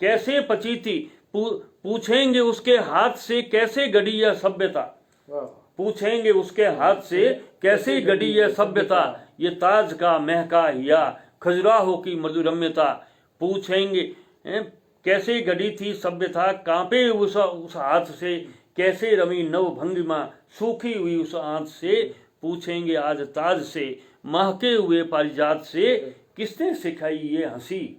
कैसे पची थी। पूछेंगे उसके हाथ से कैसे गढ़ी यह सभ्यता, पूछेंगे उसके हाथ से कैसे गढ़ी यह सभ्यता। ये ताज का महका हिया खजुराहो की मधुरम्यता, पूछेंगे कैसे गढ़ी थी सभ्यता। कांपे उस हाथ से कैसे रमी नव भंगिमा, सूखी हुई उस आंख से पूछेंगे आज ताज से। महके हुए पारिजात से किसने सिखाई ये हंसी,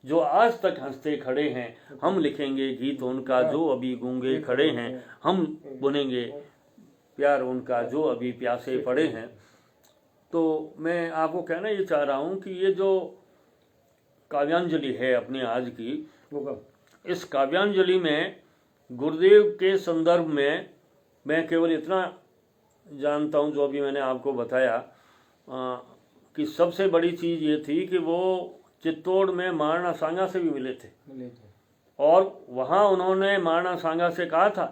जो आज तक हंसते खड़े हैं। हम लिखेंगे गीत उनका जो अभी गूंगे खड़े हैं, हम बुनेंगे प्यार उनका जो अभी प्यासे पड़े हैं। तो मैं आपको कहना ये चाह रहा हूँ कि ये जो काव्यांजलि है अपनी आज की, हुक्म। इस काव्यांजलि में गुरुदेव के संदर्भ में मैं केवल इतना जानता हूँ, जो अभी मैंने आपको बताया, कि सबसे बड़ी चीज़ ये थी कि वो चित्तौड़ में महाराणा सांगा से भी मिले थे और वहाँ उन्होंने महाराणा सांगा से कहा था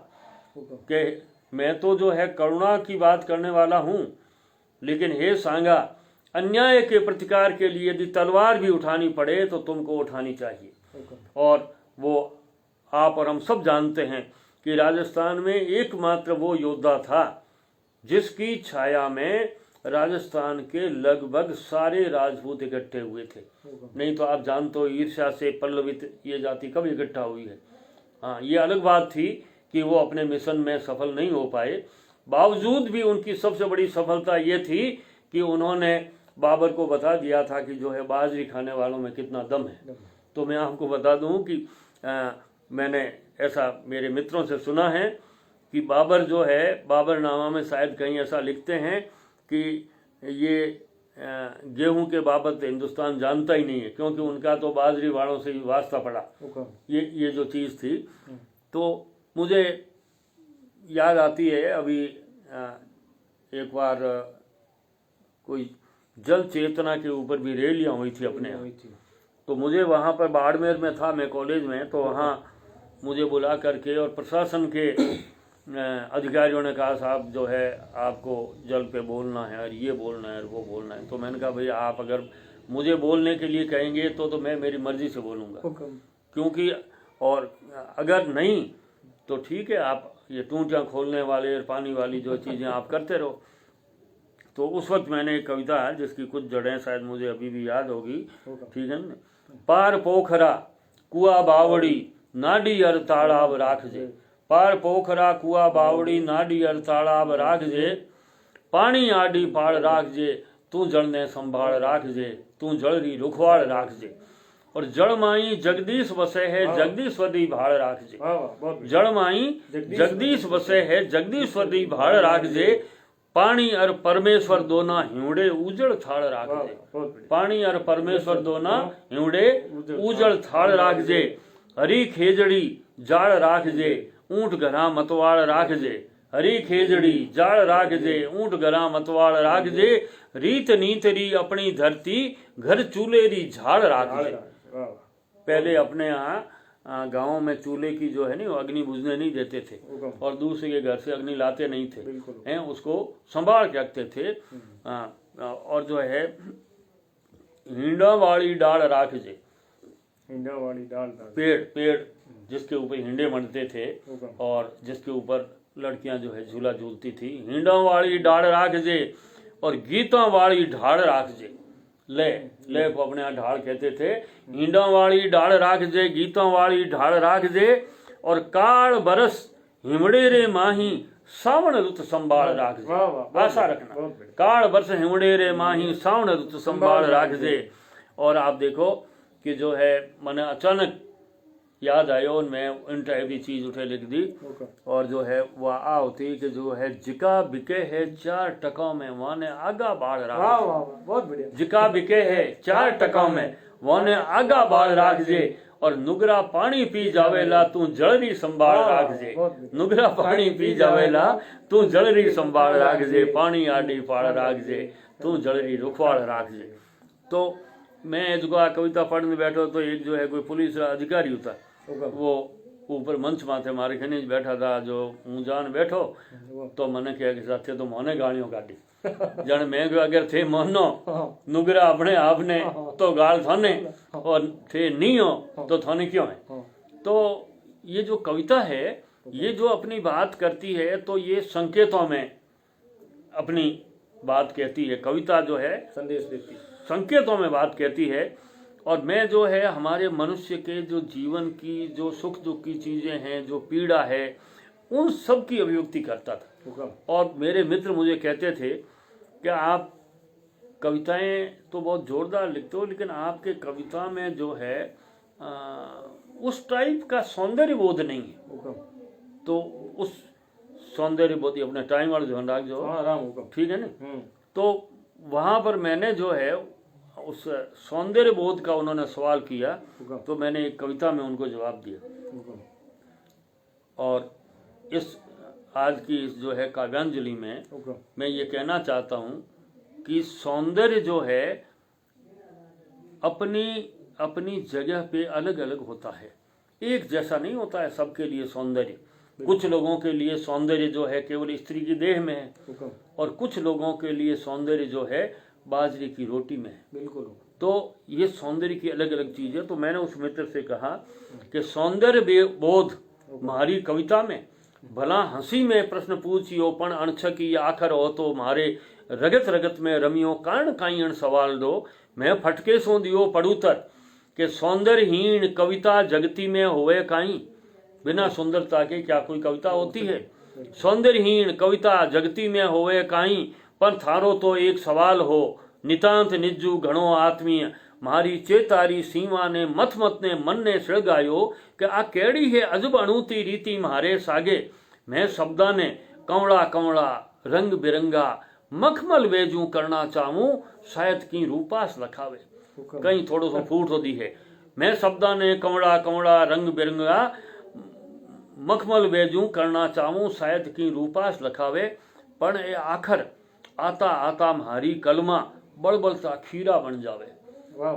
कि मैं तो जो है करुणा की बात करने वाला हूँ, लेकिन हे सांगा, अन्याय के प्रतिकार के लिए यदि तलवार भी उठानी पड़े तो तुमको उठानी चाहिए। और वो आप और हम सब जानते हैं कि राजस्थान में एकमात्र वो योद्धा था जिसकी छाया में राजस्थान के लगभग सारे राजपूत इकट्ठे हुए थे। नहीं तो आप जानते हो ईर्ष्या से पल्लवित ये जाति कब इकट्ठा हुई है। हाँ, ये अलग बात थी कि वो अपने मिशन में सफल नहीं हो पाए। बावजूद भी उनकी सबसे बड़ी सफलता ये थी कि उन्होंने बाबर को बता दिया था कि जो है बाजरी खाने वालों में कितना दम है। तो मैं आपको बता दूं कि मैंने ऐसा मेरे मित्रों से सुना है कि बाबर जो है, बाबरनामा में शायद कहीं ऐसा लिखते हैं कि ये गेहूं के बाबत हिंदुस्तान जानता ही नहीं है, क्योंकि उनका तो बाजरी वालों से ही वास्ता पड़ा। ये जो चीज़ थी, तो मुझे याद आती है अभी एक बार कोई जल चेतना के ऊपर भी रैलियाँ हुई थी अपने यहाँ। तो मुझे वहाँ पर बाड़मेर में था, मैं कॉलेज में, तो वहाँ मुझे बुला करके और प्रशासन के अधिकारियों ने कहा साहब जो है आपको जल पे बोलना है और ये बोलना है और वो बोलना है। तो मैंने कहा भाई आप अगर मुझे बोलने के लिए कहेंगे तो मैं मेरी मर्जी से बोलूँगा, क्योंकि और अगर नहीं तो ठीक है, आप ये टूटियाँ खोलने वाले और पानी वाली जो चीज़ें आप करते रहो। तो उस वक्त मैंने एक कविता है जिसकी कुछ जड़ें शायद मुझे अभी भी याद होगी, ठीक है ना। पार पोखरा कुआ बावड़ी नाडी अर तालाब राख जे, पार पोखरा कुआ बावड़ी नाडी अर तालाब राख जे, पानी आडी पाड़ राख जे, तू जलने संभाल राख जे, तू जलरी रुखवाड़ राख जे। और जड़ माई जगदीश बसे है जगदीश्वरी भाड़ राख जे, जड़ माई जगदीश बसे है जगदीश्वरी भाड़ राख जे, पानी और परमेश्वर दोना हिवड़े उजड़ थाड़ राख जे, पानी और परमेश्वर दोना हिवड़े उजड़ थाड़ राख जे, हरी खेजड़ी जाड़ राख जे, ऊंट घरा मतवाड़ राख जे, हरी खेजड़ी जाड़ राख जे, ऊंट घरा मतवाड़ राख जे, रीत नीतरी अपनी धरती घर चूल्हेरी झाड़ राख जे। पहले अपने यहाँ गाँव में चूल्हे की जो है नहीं, वो अग्नि बुझने नहीं देते थे और दूसरे के घर से अग्नि लाते नहीं थे, हैं, उसको संभाल के रखते थे। और जो है हिंडा वाली डाल राख जे, हिंडा वाली डाल, पेड़ जिसके ऊपर हिंडे बनते थे और जिसके ऊपर लड़कियां जो है झूला झूलती थी, हिंडा वाली डाल राख जे, और गीता वाली ढाड़ राख जे। ले को अपने यहाँ ढाड़ कहते थे। हिंडा वाली ढाड़ राख जे, गीता वाली ढाड़ राख जे, और काल बरस हिमड़े रे माही सावण रुत संभाल राख जे। आशा रखना, काल बरस हिमड़े रे माही सावण रुत संभाल राख जे। और आप देखो कि जो है मैंने अचानक याद आयो, मैं इन टाइप की चीज उठे लिख दी, और जो है वह आ होती कि जो है जिका बिके है 4 टका में वाने आगा बाढ़ राख, बहुत बढ़िया, जिका बिके है 4 टका में वाने आगा बाढ़ राख जे, और नुगरा पानी पी जावेला तू जलरी संभाल राख जे, नुगरा पानी पी जावेला तू जलरी संभाल राख जे, पानी आडी पाड़ राख जे, तू जलरी रुखवाड़ राख जे। तो मैं जो कविता पढ़ने बैठो तो एक जो है कोई पुलिस अधिकारी होता, वो ऊपर मंच माथे मारे खनीज बैठा था, जो हूँ जान बैठो तो मैंने कहा कि साथे तो मोने गालियों काटी जन मैं अगर थे मोनो नुगरा अपने आपने तो गाल थाने, और थे नहीं हो तो थाने क्यों है। तो ये जो कविता है ये जो अपनी बात करती है, तो ये संकेतों में अपनी बात कहती है। कविता जो है संदेश देती है, संकेतों में बात कहती है। और मैं जो है हमारे मनुष्य के जो जीवन की जो सुख दुख की चीज़ें हैं, जो पीड़ा है, उन सब की अभिव्यक्ति करता था। और मेरे मित्र मुझे कहते थे कि आप कविताएं तो बहुत जोरदार लिखते हो, लेकिन आपके कविता में जो है उस टाइप का सौंदर्य बोध नहीं है। तो उस सौंदर्य बोध अपने टाइम वाले ध्यान राख जो, ठीक है ना। तो वहाँ पर मैंने जो है उस सौंदर्य बोध का उन्होंने सवाल किया, तो मैंने एक कविता में उनको जवाब दिया। और इस आज की इस जो है काव्यांजलि में मैं ये कहना चाहता हूँ कि सौंदर्य जो है अपनी अपनी जगह पे अलग अलग होता है, एक जैसा नहीं होता है सबके लिए सौंदर्य। कुछ लोगों के लिए सौंदर्य जो है केवल स्त्री की देह में है, और कुछ लोगों के लिए सौंदर्य जो है बाजरे की रोटी में है। बिल्कुल। तो ये सौंदर्य की अलग अलग चीज है। तो मैंने उस मित्र से कहा कि सौंदर्य बोध मारी कविता में भला हंसी में प्रश्न पूछियो पण अणछकी आखर हो तो मारे रगत रगत में रमियो कारण काई अण सवाल दो मैं फटके सो दियो पड़ूतर के सौंदर्यहीन कविता जगती में होवे काई। बिना सुंदरता के क्या कोई कविता होती है? सौंदर्यहीन कविता जगती में होवे काई पर थारो तो एक सवाल हो नितांत निज्जू घणो आत्मीय मारी चेतारी सीमा ने मथ मत ने मन ने सळगायो कि आ केड़ी है अजब अणुती रीति मारे सागे। मैं शब्दा ने कंवड़ा कंवड़ा रंग बिरंगा मखमल वेजू करना चाहूं शायद की रूपास लखावे। कहीं थोड़ो सो फूट होती है। मैं शब्दा ने कंवड़ा कंवड़ा रंग बिरंगा मखमल वेजू करना चाहूं शायद की रूपास लखावे। पण ए आखर आता आता म्हारी कलमा बड़बड़ता खीरा बन जावे।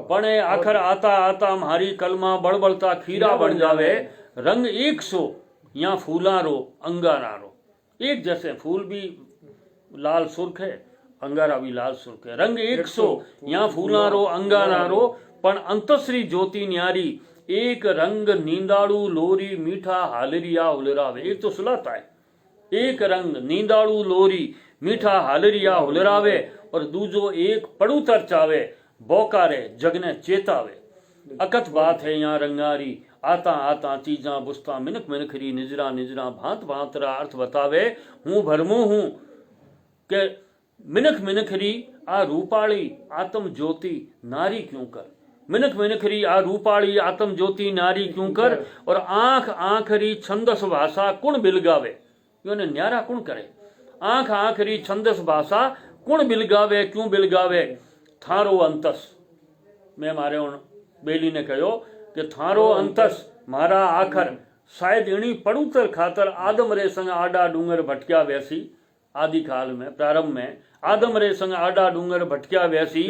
पण ए आखर आता आता म्हारी कलमा बड़बड़ता खीरा बन जावे। रंग एक सो या फूलारो अंगारारो, एक जैसे फूल भी लाल सुर्ख है, अंगारा भी लाल सुर्ख है। रंग एक सो या फूलारो अंगारारो पण अंतश्री ज्योति न्यारी एक रंग नींदाड़ू लोरी मीठा हालरिया हुलरावे। एक तो सुलाता है, एक रंग नींदाड़ू लोरी मीठा हालरिया हुलरावे और दूजो एक पड़ूतर चावे बोकारे जगने चेतावे। अकथ बात है यहाँ रंगारी आता आता चीजा बुस्ता मिनक मिनखरी निजरा निजरा भांत भांतरा अर्थ बतावे। हूँ भरमू हूँ के मिनख मिनखरी आ रूपाली आत्म ज्योति नारी क्यों कर। मिनख मिनखरी आ रूपाली आत्म ज्योति नारी क्यों कर और आंख आंखरी छंदस भाषा कुण बिलगावे। योने न्यारा कुण करे। आंख आंखरी छंदस भाषा कुण बिलगावे क्यों बिलगावे। थारो अंतस मैं मारे बेली ने कहो कि थारो अंतस मारा आखर शायद इणी पड़ूतर खातर आदम रे संग आडा डूंगर भटक्या वैसी। आदि काल में प्रारंभ में आदम रे संग आडा डूंगर भटक्या वैसी।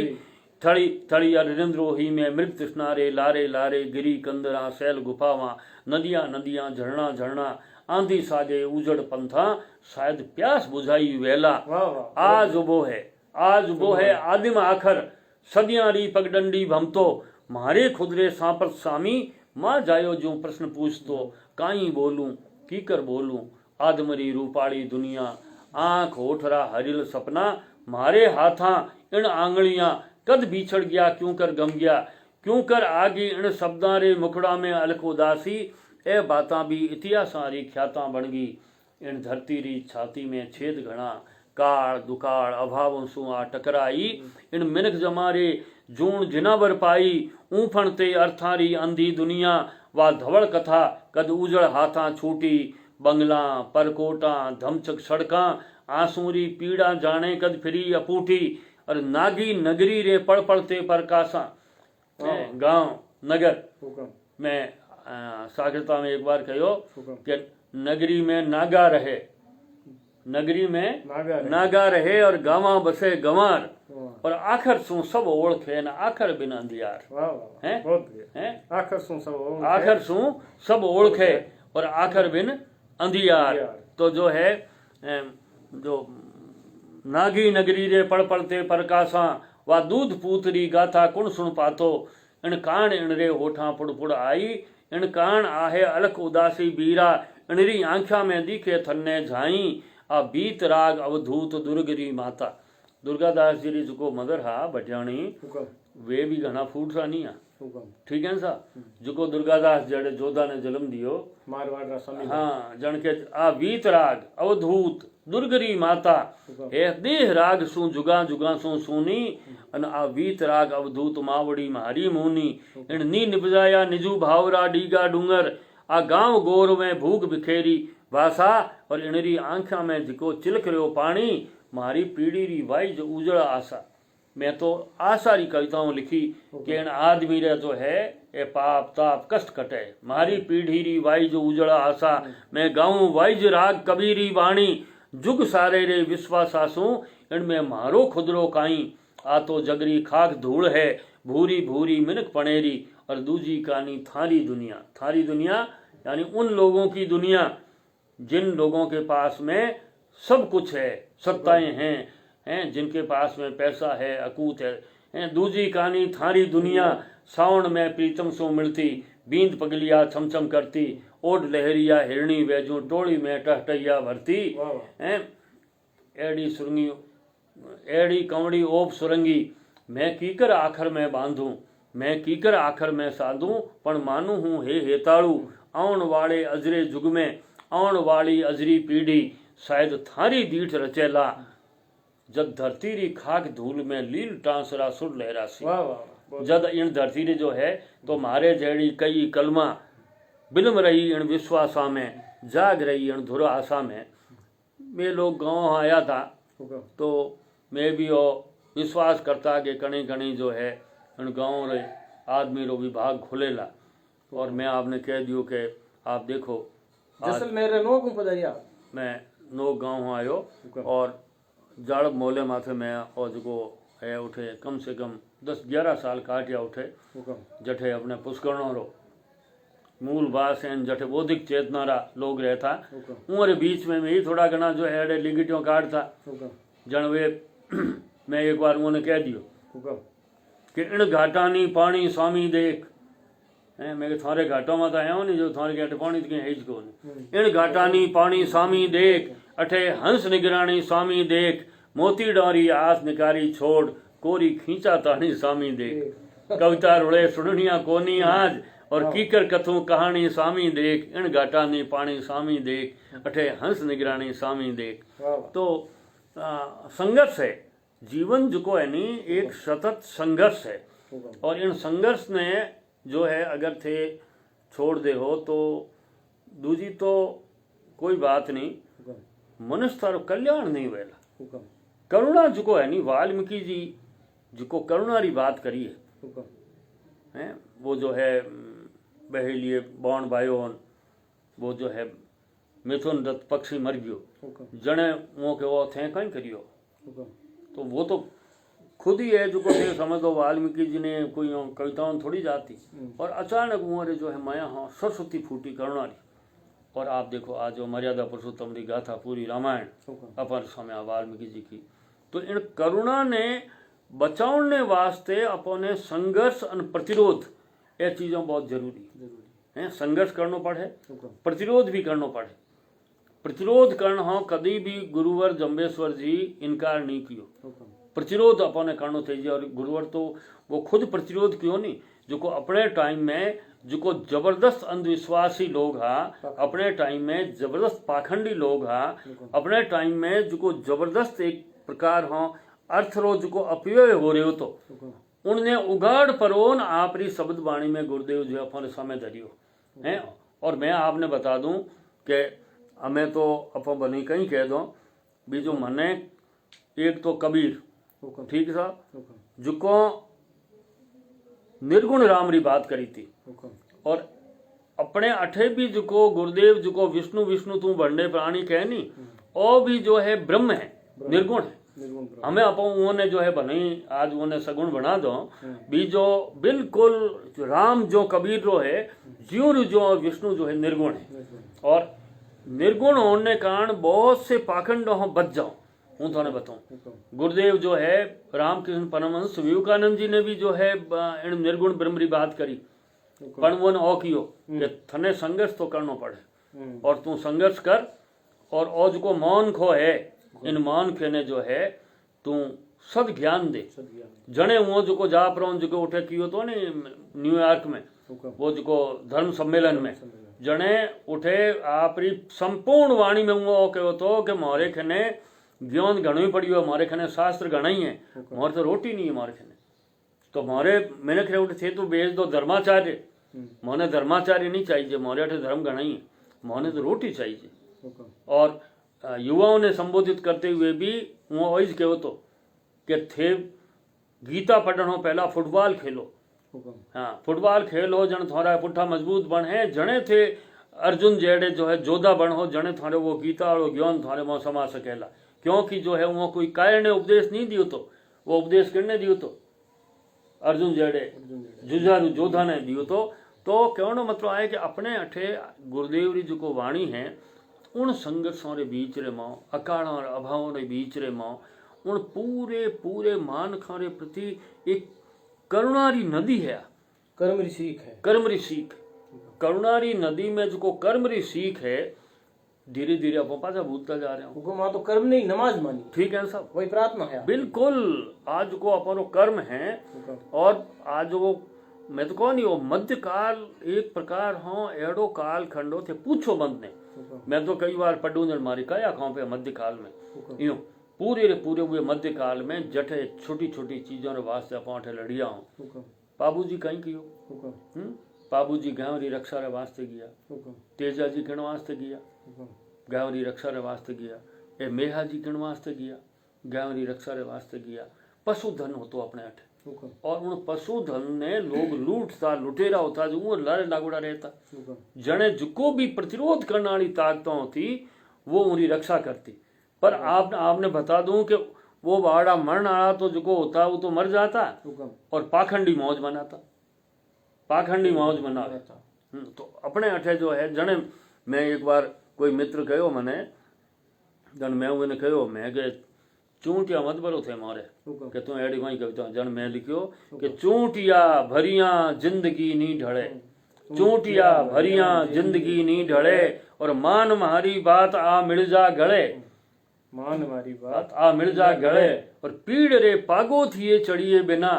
थड़ी थड़ी अरिंद्रोही में मृग तृष्णा रे लारे लारे गिरी कंदरा सैल गुफावा नदियां नदियां झरना झरना आंधी साजे उजड़ पंथा शायद प्यास बुझाई वेला। आज वो है आदिम आखर सदियां री पगडंडी भमतो मारे खुदरे सांपत सामी मां जायो जो प्रश्न पूछतो काई बोलूं कीकर बोलूं आदमरी रूपाली दुनिया आंख होठरा हरिल सपना मारे हाथा इन आंगलियां कद बिछड़ गया क्यों कर गम गया क्यों कर आगी इन शब्दां रे मुखड़ा में अलख उदासी। ए बातां भी इतिहासां री ख्यातां बन गई इन धरती री छाती में छेद घना काल दुकाल अभावों सु आ टकराई इन मिनख जमारे जूण जिनावर पाई ऊफण ते अर्थारी अंधी दुनिया वा धवल कथा कद उजड़ हाथा छूटी बंगला परकोटा धमचक सड़का आंसूरी पीड़ा जाने कद फिरी अपूठी और नागी नगरी रे पड़ पड़ते प्रकाशा। गांव नगर में साक्षरता में एक बार कहो कि नगरी में नागा रहे, नगरी में नागा रहे और गावा बसे गंवार और आखर सु सब ओळखे न आखर बिना दियार हैं। आखर सु सब ओळखे और आखर बिन अंधियार। तो जो है जो नागी नगरी रे पड़ पड़ते प्रकाशा वा दूध पूतरी गाथा कुण सुन पातो इन कान इन रे होठा पुड़ पुड़ आई इन कान आहे अलख उदासी बीरा इनरी आंख्या में दिखे थन्ने झाई आ बीत राग अवधूत दुर्गरी माता। दुर्गादास जी री जो मदर हा भटियाणी वे भी घना फूट सा नहीं है, ठीक है सा जो दुर्गादास जड़े जोधा ने जन्म दियो मारवाड़ हाँ जन के आ बीत राग अवधूत दुर्गरी माता हे देह राग सु जुगा जुगा सु सुनी अन आ बीत राग अवधूत मावड़ी मारी मुनी इन नी निपजाया निजू भावरा डीगा डूंगर आ गांव गोर में भूख बिखेरी भाषा और इनरी आंखा में जिको चिलक रहो पानी मारी पीड़ी री वाई जो उजड़ आशा। मैं तो आसारी कविताओं लिखी कि इन आदमी रे जो है ए पाप ताप कष्ट कटे, मारी पीढ़ी री वाई जो उजड़ा आशा, मैं गाऊं वाइज राग कबीरी वाणी, जुग सारे रे विश्वासासू, इनमें मारो खुदरो काई, आ तो जगरी खाक धूल है, भूरी भूरी मिनक पनेरी, और दूजी कहानी थारी दुनिया। थारी दुनिया यानी उन लोगों की दुनिया जिन लोगों के पास में सब कुछ है, सत्ताएं हैं, जिनके पास में पैसा है, अकूत है। दूजी कहानी थारी दुनिया, सावन में प्रीतम सो मिलती, बींद पगलिया छमछम करती, ओढ़ लहरिया हिरणी वैजू, टोड़ी में टहटैया भरती, एड़ी सुरंगी एड़ी कंवड़ी ओप सुरंगी, मैं कीकर आखर में बांधूं, मैं कीकर आखर में साधूं, पण मानू हूँ हे हेताड़ू, आउण वाले अजरे जुग में, आउण वाली अजरी पीढ़ी, शायद थारी दीठ रचेला, जब धरती री खाक धूल में लील टांसरा सुर लहरासी। जद इन धरती री जो है तो मारे जड़ी कई कलमा, बिलम रही इन विश्वासा में, जाग रही इन धुर आशा में। मैं लोग गाँव आया था तो मैं भी वो विश्वास करता कि कणी कणी जो है इन गाँव रे आदमी रो विभाग खुलेला, और मैं आपने कह दियो कि आप देखो जैसलमेर नो को पधारिया, मैं नो गाँव आयो और जाड़ मोले माथे में और जो है उठे कम से कम 10-11 साल काटिया उठे, जठे अपने पुष्करणों रो मूल बास हैं, जठे बौद्धिक चेतना रा लोग रहता, उमरे बीच में ही थोड़ा घना जो है अड़े लिगिटियों काटता जन वे मैं एक बार उन्होंने कह दियो कि इन घाटानी पानी स्वामी देख, मैं थारे घाटों में तो आया हूँ नहीं जो थारे घाटे पानी तो कहीं को नहीं, इन घाटानी पानी स्वामी देख, अठे हंस निगरानी स्वामी देख, मोती डारी आस निकारी छोड़, कोरी खींचा तानी स्वामी देख, कविता रुड़े सुनिया कोनी आज, और कीकर कथू कहानी स्वामी देख, इन घाटानी पानी स्वामी देख, अठे हंस निगरानी स्वामी देख। तो संघर्ष है जीवन जो है नी, एक सतत संघर्ष है, और इन संघर्ष ने जो है अगर थे छोड़ दे हो तो दूजी तो कोई बात नहीं, मनुष्य तारो कल्याण नहीं वेला। करुणा जो है नी, वाल्मीकि जी जो करुणा री बात करी है, वो जो है बहेलिए बौन बायोन, वो जो है मिथुन दत्त पक्षी मर गयो, जने वो के वो थे कहीं करियो, तो वो तो खुद ही है जो थे समझ दो वाल्मीकि जी ने कोई कविताओं थोड़ी जाती, और अचानक उमरे जो है माया हाँ सरस्वती फूटी करुणा री, और आप देखो आज जो मर्यादा पुरुषोत्तम री गाथा पूरी रामायण अपन समय वाल्मीकि जी की, तो इन करुणा ने बचाने वास्ते अपने संघर्ष और प्रतिरोध ये चीज़ों बहुत जरूरी है। संघर्ष करना पड़े, प्रतिरोध भी करना पड़े। प्रतिरोध करना हो कभी भी गुरुवर जम्बेश्वर जी इनकार नहीं कियो, प्रतिरोध अपने करना चाहिए, और गुरुवर तो वो खुद प्रतिरोध क्यों नहीं, जो को अपने टाइम में जो को जबरदस्त अंधविश्वासी लोग हा, अपने टाइम में जबरदस्त पाखंडी लोग हा, अपने टाइम में जो को जबरदस्त एक प्रकार हो अर्थरो जो को अपव्यय हो रहे हो, तो उनने उगाड़ परोन आपरी शब्द वाणी में गुरुदेव जो अपने समय धरियो है। और मैं आपने बता दूं कि हमें तो अपन बनी कहीं कह दो बीजो मने एक तो कबीर ठीक था जुको निर्गुण राम री बात करी थी, और अपने अठे भी जुको गुरुदेव जुको विष्णु विष्णु तू बंडे प्राणी कहनी, ओ भी जो है ब्रह्म है, निर्गुण है। हमें अपन उन्होंने जो है बनी आज उन्हें सगुण बना दो भी जो बिल्कुल राम जो कबीर रो है, ज्यों जो विष्णु जो है निर्गुण है, और निर्गुण होने कारण बहुत से पाखंड बच जाओ। हूँ थाने बताऊं गुरुदेव जो है रामकृष्ण परमहंस विवेकानंद जी ने भी जो है इन निर्गुण ब्रह्म री बात करी, पण वो ओ कियो कि थने संघर्ष तो करना पड़े, और तू संघर्ष कर, और औज को मौन खो है, इन मौन के ने जो है तू सद ज्ञान दे। जने वो जो को जा पर जो उठे कियो तो ने न्यूयॉर्क में वो जो धर्म सम्मेलन में जने उठे आपरी संपूर्ण वाणी में वो कहो तो कि मोरे खने ज्ञान घणो ही पड़ियो, मोरे खने शास्त्र घणा ही है, मोरे तो रोटी नहीं है मोरे खने, तो मोरे मैंने खरे उठे थे तो बेच दो धर्माचार्य, मोने धर्माचार्य नहीं चाहिए, मोरे अठे धर्म घणा ही है, मोने तो रोटी चाहिए। और युवाओं ने संबोधित करते हुए भी वो वही कहो तो कि थे गीता पढ़णो पहला फुटबॉल खेलो। हुक्म हाँ फुटबॉल खेलो जन थोड़ा पुठा मजबूत बन है जने थे अर्जुन जेड़े जो है जोधा बन हो जने थोड़े वो गीता और ज्ञान थोड़े में समा सकेला, क्योंकि जो है वो कोई कायर ने उपदेश नहीं दियो तो वो उपदेश करने दियो तो अर्जुन जेड़े जुझारू जोधा ने दियो तो कहने मतलब आए कि अपने अठे गुरुदेव री जो वाणी है उन संघर्षों रे बीच रे मां अकाल और अभावों रे बीच रे मां उन पूरे पूरे मानखों रे प्रति एक करुणारी नदी है, कर्म री सीख है, कर्म री सीख। करुणारी नदी में जो कर्म री सीख है धीरे धीरे अपन पाछा भूलता जा रहे हो। हुक्म वहां तो कर्म नहीं नमाज मानी, ठीक है साहब, वही प्रार्थना है बिल्कुल। आज को अपन कर्म है और आज वो मैं तो कौन वो मध्यकाल एक प्रकार हो एड़ो काल खंडो थे पूछो बंद ने। मैं तो कई बार पढ़ूंजन मारी कया खाओ पे मध्यकाल में यूं पूरे रे पूरे हुए मध्यकाल में जठे छोटी छोटी चीजों रे वास्ते अपन लड़िया हूँ। बाबूजी कहीं कियो बाबू जी गांव री रक्षा रे वास्ते गया, तेजा जी किण वास्ते गया गांव री रक्षा रे वास्ते गया, ए मेहा जी किण वास्ते गया गांव री रक्षा रे वास्ते गया। पशुधन होतो अपने अठे और उन पशुधन ने लोग लूटता लुटेरा होता जो वो लड़ लागुड़ा रहता जने जुको भी प्रतिरोध करने वाली ताकतों थी वो उनकी रक्षा करती। पर आपने बता दूं कि वो बाड़ा मरण आला तो जुको होता वो तो मर जाता और पाखंडी मौज बनाता, पाखंडी मौज बनावे। तो अपने अठे जो है जने मैं एक बार कोई मित्र कहो मने जन मैं उन्हें कहो मैं के चूंटिया मत भरो थे मारे कि तू एड़ी कोई कविता जन मैं लिखियो कि चूंटिया भरिया जिंदगी नी ढळे, चूंटिया भरिया जिंदगी नी ढळे और मान मारी बात आ मिल जा गले, मान मारी बात आ मिल जा गले और पीड़ रे पागो थिए चढ़िए बिना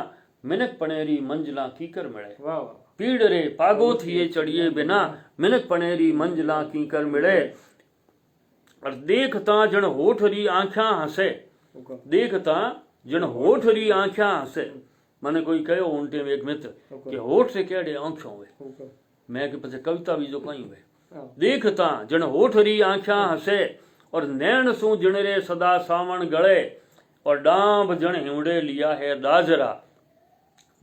मिनक पनेरी मंजिला कीकर मिले। वाह पीड़ रे पागो थिए चढ़िए बिना मिनक पनेरी मंजिला कीकर मिले और देखता जन होठ री आंखा हंसे, देखता जन होठ री आंखा हंसे। मैंने कोई कहो उनटे में एक मित्र कि होठ से केड़े आंखों हुए मैं के पीछे कविता भी जो कहीं हुए देखता जन होठ री आंखा हंसे और नैन सू जिणरे सदा सावण गले और डांब जन हिवड़े लिया है दाजरा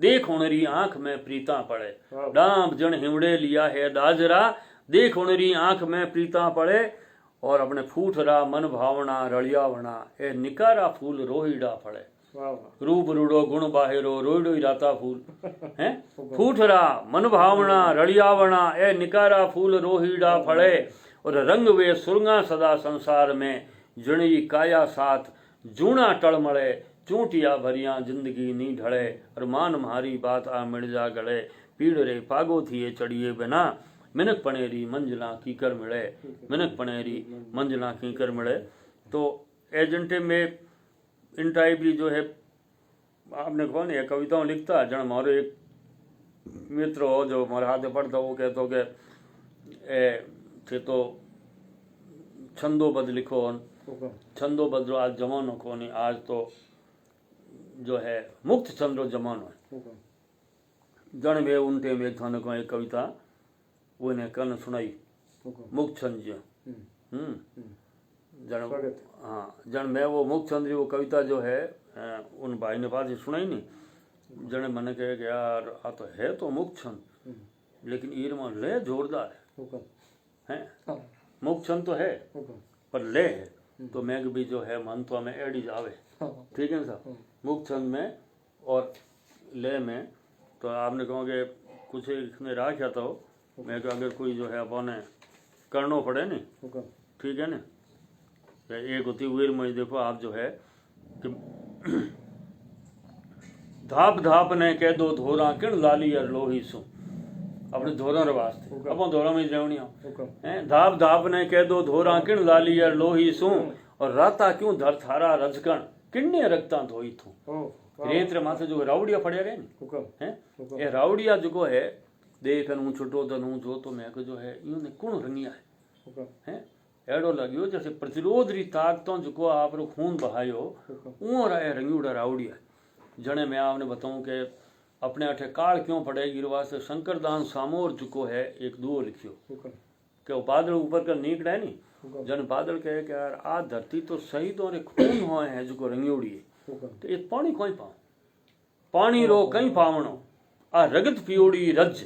देख उनरी आंख में प्रीता पड़े, डांब जन हिवड़े लिया है दाजरा देख उनरी आंख में प्रीता पड़े और अपने फूटरा मन भावना रलियावना ए निकारा फूल रोहिड़ा फड़े। रूप रूड़ो गुण बाहेरो रोहिड़ो राता फूल हैं फूटरा मन भावना रलियावना ए निकारा फूल रोहिड़ा फड़े और रंग वे सुरंगा सदा संसार में जणी काया साथ जूना टलमड़े चूंटिया भरिया जिंदगी नी ढळे और मान मारी बात आ मिल जा गले पीड़ रे पागो थिए चढ़िए बिना मिनक पनेरी मंजिला कीकर मिले, मिनक पनेरी मंजिला कीकर मिले। तो एजेंटे में इन टाइप की जो है आपने कौन है कविताओं लिखता जन मारो एक मित्र हो जो हमारे हाथ में पढ़ता वो कहते हो कि तो छंदोबद्ध लिखो छंदोबद्ध आज जमानो को नहीं आज तो जो है मुक्त चंद्रो जमानो है जन वे उनटे में थाने को एक कविता वो ने कल सुनाई मुक्त छंद जन हाँ जन मैं वो मुक्त चंद्र वो कविता जो है उन भाई ने पास सुनाई नहीं जन मैंने कहे कि यार आ तो है तो मुक्त छंद लेकिन ईरमा ले जोरदार है मुक्त छंद तो है पर ले है तो मैं भी जो है मन तो में एडी जावे ठीक है ना साहब मुक्त छंद में और ले में तो आपने कहोगे कुछ इसमें राह क्या था मैं तो अगर कोई जो है अपने करनो पड़े नहीं ठीक है ना एक होती हुई में देखो आप जो है कि धाप धाप ने कह दो धोरा किण लाली और लोही सु अपने धोरा रे वास्ते अपन धोरा में रहनी है धाप धाप ने कह दो धोरा किण लाली और लोही सु और राता क्यों धर थारा रजकण किन्ने रखता धोई थू रेत रे माथे जो रावड़िया पड़िया गए हैं ये रावड़िया जो है देखन हूँ छुटो धन हूँ जो तो मैं जो है यूं कुण रंगिया है एड़ो लगियो जैसे प्रतिरोध री ताकतों जो आप खून बहायो ऊँ रहे रंगीड़ा रावड़िया जने मैं आपने बताऊं कि अपने अठे काल क्यों पड़े गिरवा से शंकरदान सामोर चुको है एक दुओ लिखियो कि वो बादल ऊपर का नीकड़ा है नहीं जन बादल कहे कि यार आ धरती तो शहीदों ने खून हुए हैं जो रंगीड़ी है तो ये पानी कोई पाओ पानी रो कई पावणो आ रगत पियोड़ी रज।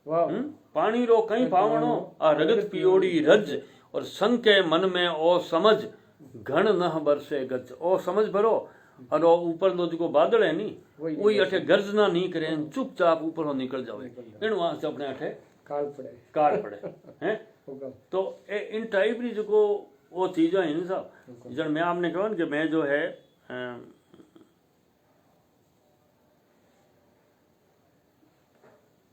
वाह। पानी रो कई पावणो आ रगत पियोड़ी रज, और संग के मन में ओ समझ घण न बरसे गज। ओ समझ भरो और ओ ऊपर लो जो बादल है नी वही अठे गर्जना नहीं करे, चुपचाप ऊपर हो निकल जावे, इन वहां से अपने अठे काल पड़े हैं। तो इन टाइप री जो वो चीजें है ना साहब, जब मैं आपने कहा कि मैं जो है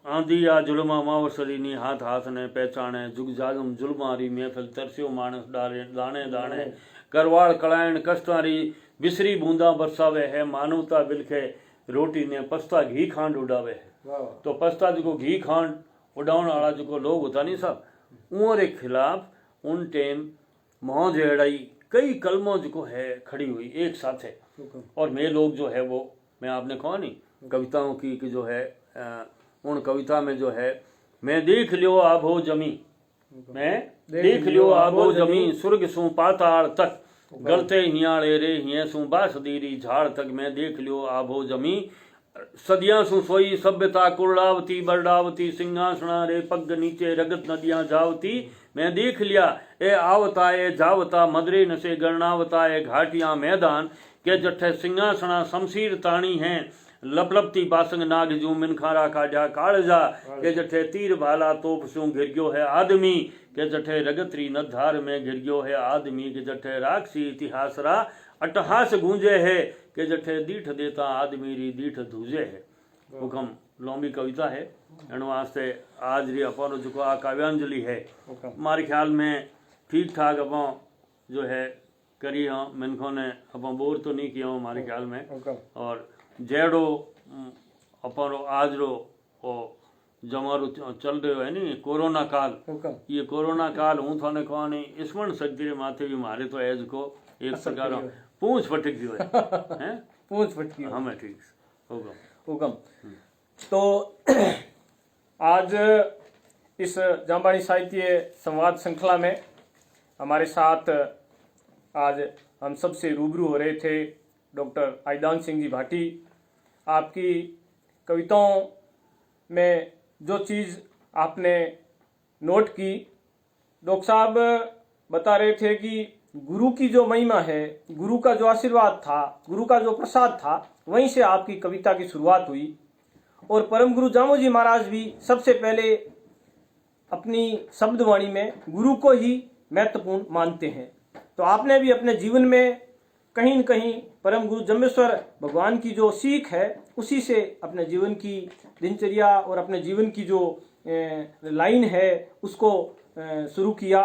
आंधी या जुल्मा मावर सलीनी हाथ हाथ ने पहचाने, जुग जागम जुल्मारी महफिल तरस्यो मानस डारे दाने दाने, करवाड़ कलायन कष्टारी बिसरी बूंदा बरसावे है, मानवता बिलखे रोटी ने पस्ता घी खांड उड़ावे है। तो पस्ता जो घी खांड उड़ाने वाला जो लोग होता नहीं साहब, उनके खिलाफ उन टाइम मोह जेड़ाई कई कलमों जो है खड़ी हुई एक साथ है। और मैं लोग जो है वो मैं आपने कहा नहीं कविताओं की कि जो है उन कविता में जो है मैं देख लियो आभो जमी, मैं देख लियो आभो जमी, स्वर्ग सु पाताल तक गलते हियाले रे हिये सु बासदीरी झाड़ तक, मैं देख लियो आभो जमी, सदियां सु सोई सभ्यता कुरलावती बरडावती, सिंहासना रे पग नीचे रगत नदियां जावती, मैं देख लिया ए आवता ए जावता, मदरे नशे गणनावता ए घाटियां मैदान, के जठे सिंहासना शमशीर ताणी हैं, लपलपती बासंग नाग जू मिनखारा काजा कालजा, के जठे तीर भाला तोप सू घिर गयो है आदमी, के जठे रगतरी नधार में घिर गयो है आदमी, के जठे राक्षसी इतिहास रा अट्टहास गूंजे है, के जठे दीठ देता आदमी री दीठ धूजे है। हुकम लंबी कविता है इन वास्ते आज री अपन जो आ काव्यांजलि है हमारे ख्याल में ठीक ठाक अपन जो है करी हाँ, मिनखों ने अपन बोर तो नहीं किया हमारे ख्याल में। और जेड़ो अपन आज रो ओ जमारो चल रहे है नी कोरोना काल, ये कोरोना काल हूँ थाने कहा नहीं स्मरण शक्ति रे माथे भी मारे तो एज को एक प्रकार पूंछ फटक गयो है पूंछ फटकी हमें ठीक हुकम। तो आज इस जामबानी साहित्य संवाद श्रृंखला में हमारे साथ आज हम सबसे रूबरू हो रहे थे डॉक्टर आइदान सिंह जी भाटी। आपकी कविताओं में जो चीज़ आपने नोट की, डॉक्टर साहब बता रहे थे कि गुरु की जो महिमा है, गुरु का जो आशीर्वाद था, गुरु का जो प्रसाद था, वहीं से आपकी कविता की शुरुआत हुई। और परम गुरु जामो जी महाराज भी सबसे पहले अपनी शब्दवाणी में गुरु को ही महत्वपूर्ण मानते हैं। तो आपने भी अपने जीवन में कहीं न कहीं परम गुरु जम्बेश्वर भगवान की जो सीख है उसी से अपने जीवन की दिनचर्या और अपने जीवन की जो लाइन है उसको शुरू किया।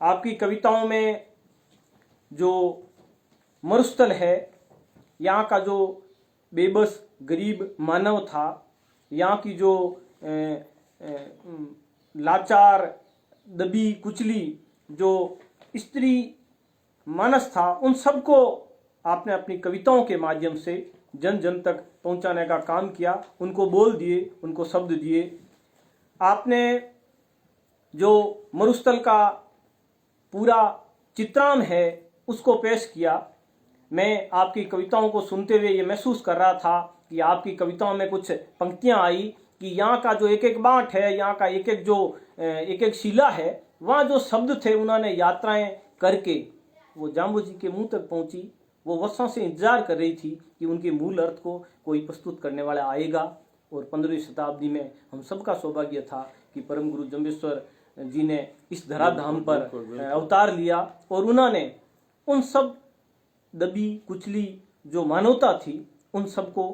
आपकी कविताओं में जो मरुस्थल है, यहाँ का जो बेबस गरीब मानव था, यहाँ की जो लाचार दबी कुचली जो स्त्री मानस था, उन सबको आपने अपनी कविताओं के माध्यम से जन जन तक पहुंचाने का काम किया, उनको बोल दिए, उनको शब्द दिए। आपने जो मरुस्थल का पूरा चित्रांश है उसको पेश किया। मैं आपकी कविताओं को सुनते हुए ये महसूस कर रहा था कि आपकी कविताओं में कुछ पंक्तियां आई कि यहाँ का जो एक एक बाट है, यहाँ का एक एक जो एक एक शिला है, वहाँ जो शब्द थे उन्होंने यात्राएं करके वो जाम्बू जी के मुंह तक पहुंची। वो वर्षों से इंतजार कर रही थी कि उनके मूल अर्थ को कोई प्रस्तुत करने वाला आएगा। और 15वीं शताब्दी में हम सबका सौभाग्य था कि परम गुरु जम्बेश्वर जी ने इस धराधाम पर अवतार लिया और उन्होंने उन सब दबी कुचली जो मानवता थी उन सबको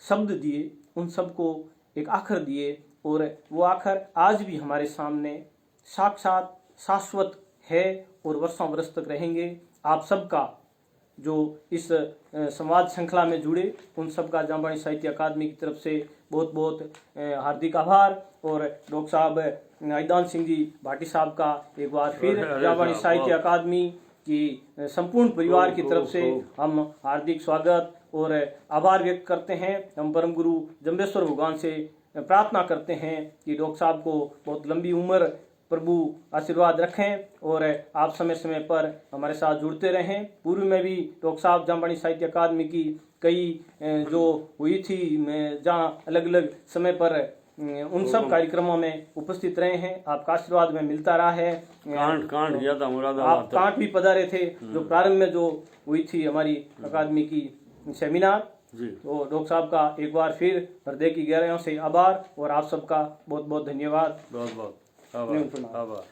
शब्द दिए, उन सबको एक आखर दिए। और वो आखर आज भी हमारे सामने साक्षात शाश्वत है और वर्षों वर्ष तक रहेंगे। आप सबका जो इस संवाद श्रृंखला में जुड़े उन सबका जामबानी साहित्य अकादमी की तरफ से बहुत बहुत हार्दिक आभार। और डॉक्टर साहब आइदान सिंह जी भाटी साहब का एक बार फिर जामबानी साहित्य अकादमी की संपूर्ण परिवार की तरफ से हम हार्दिक स्वागत और आभार व्यक्त करते हैं। हम परम गुरु जम्बेश्वर भगवान से प्रार्थना करते हैं कि डॉक्टर साहब को बहुत लंबी उम्र प्रभु आशीर्वाद रखें और आप समय समय पर हमारे साथ जुड़ते रहें। पूर्व में भी डॉक्टर साहब जामबानी साहित्य अकादमी की कई जो हुई थी, मैं जहाँ अलग अलग समय पर उन सब कार्यक्रमों में उपस्थित रहे हैं। आपका आशीर्वाद में मिलता रहा है। कांट गया था मुरादाबाद, आप कांट भी पधारे थे, जो प्रारंभ में जो हुई थी हमारी अकादमी की सेमिनार जी। तो डॉक्टर साहब का एक बार फिर हृदय की गहराइयों से आभार और आप सबका बहुत बहुत धन्यवाद। बहुत बहुत प्रणाम। आभार।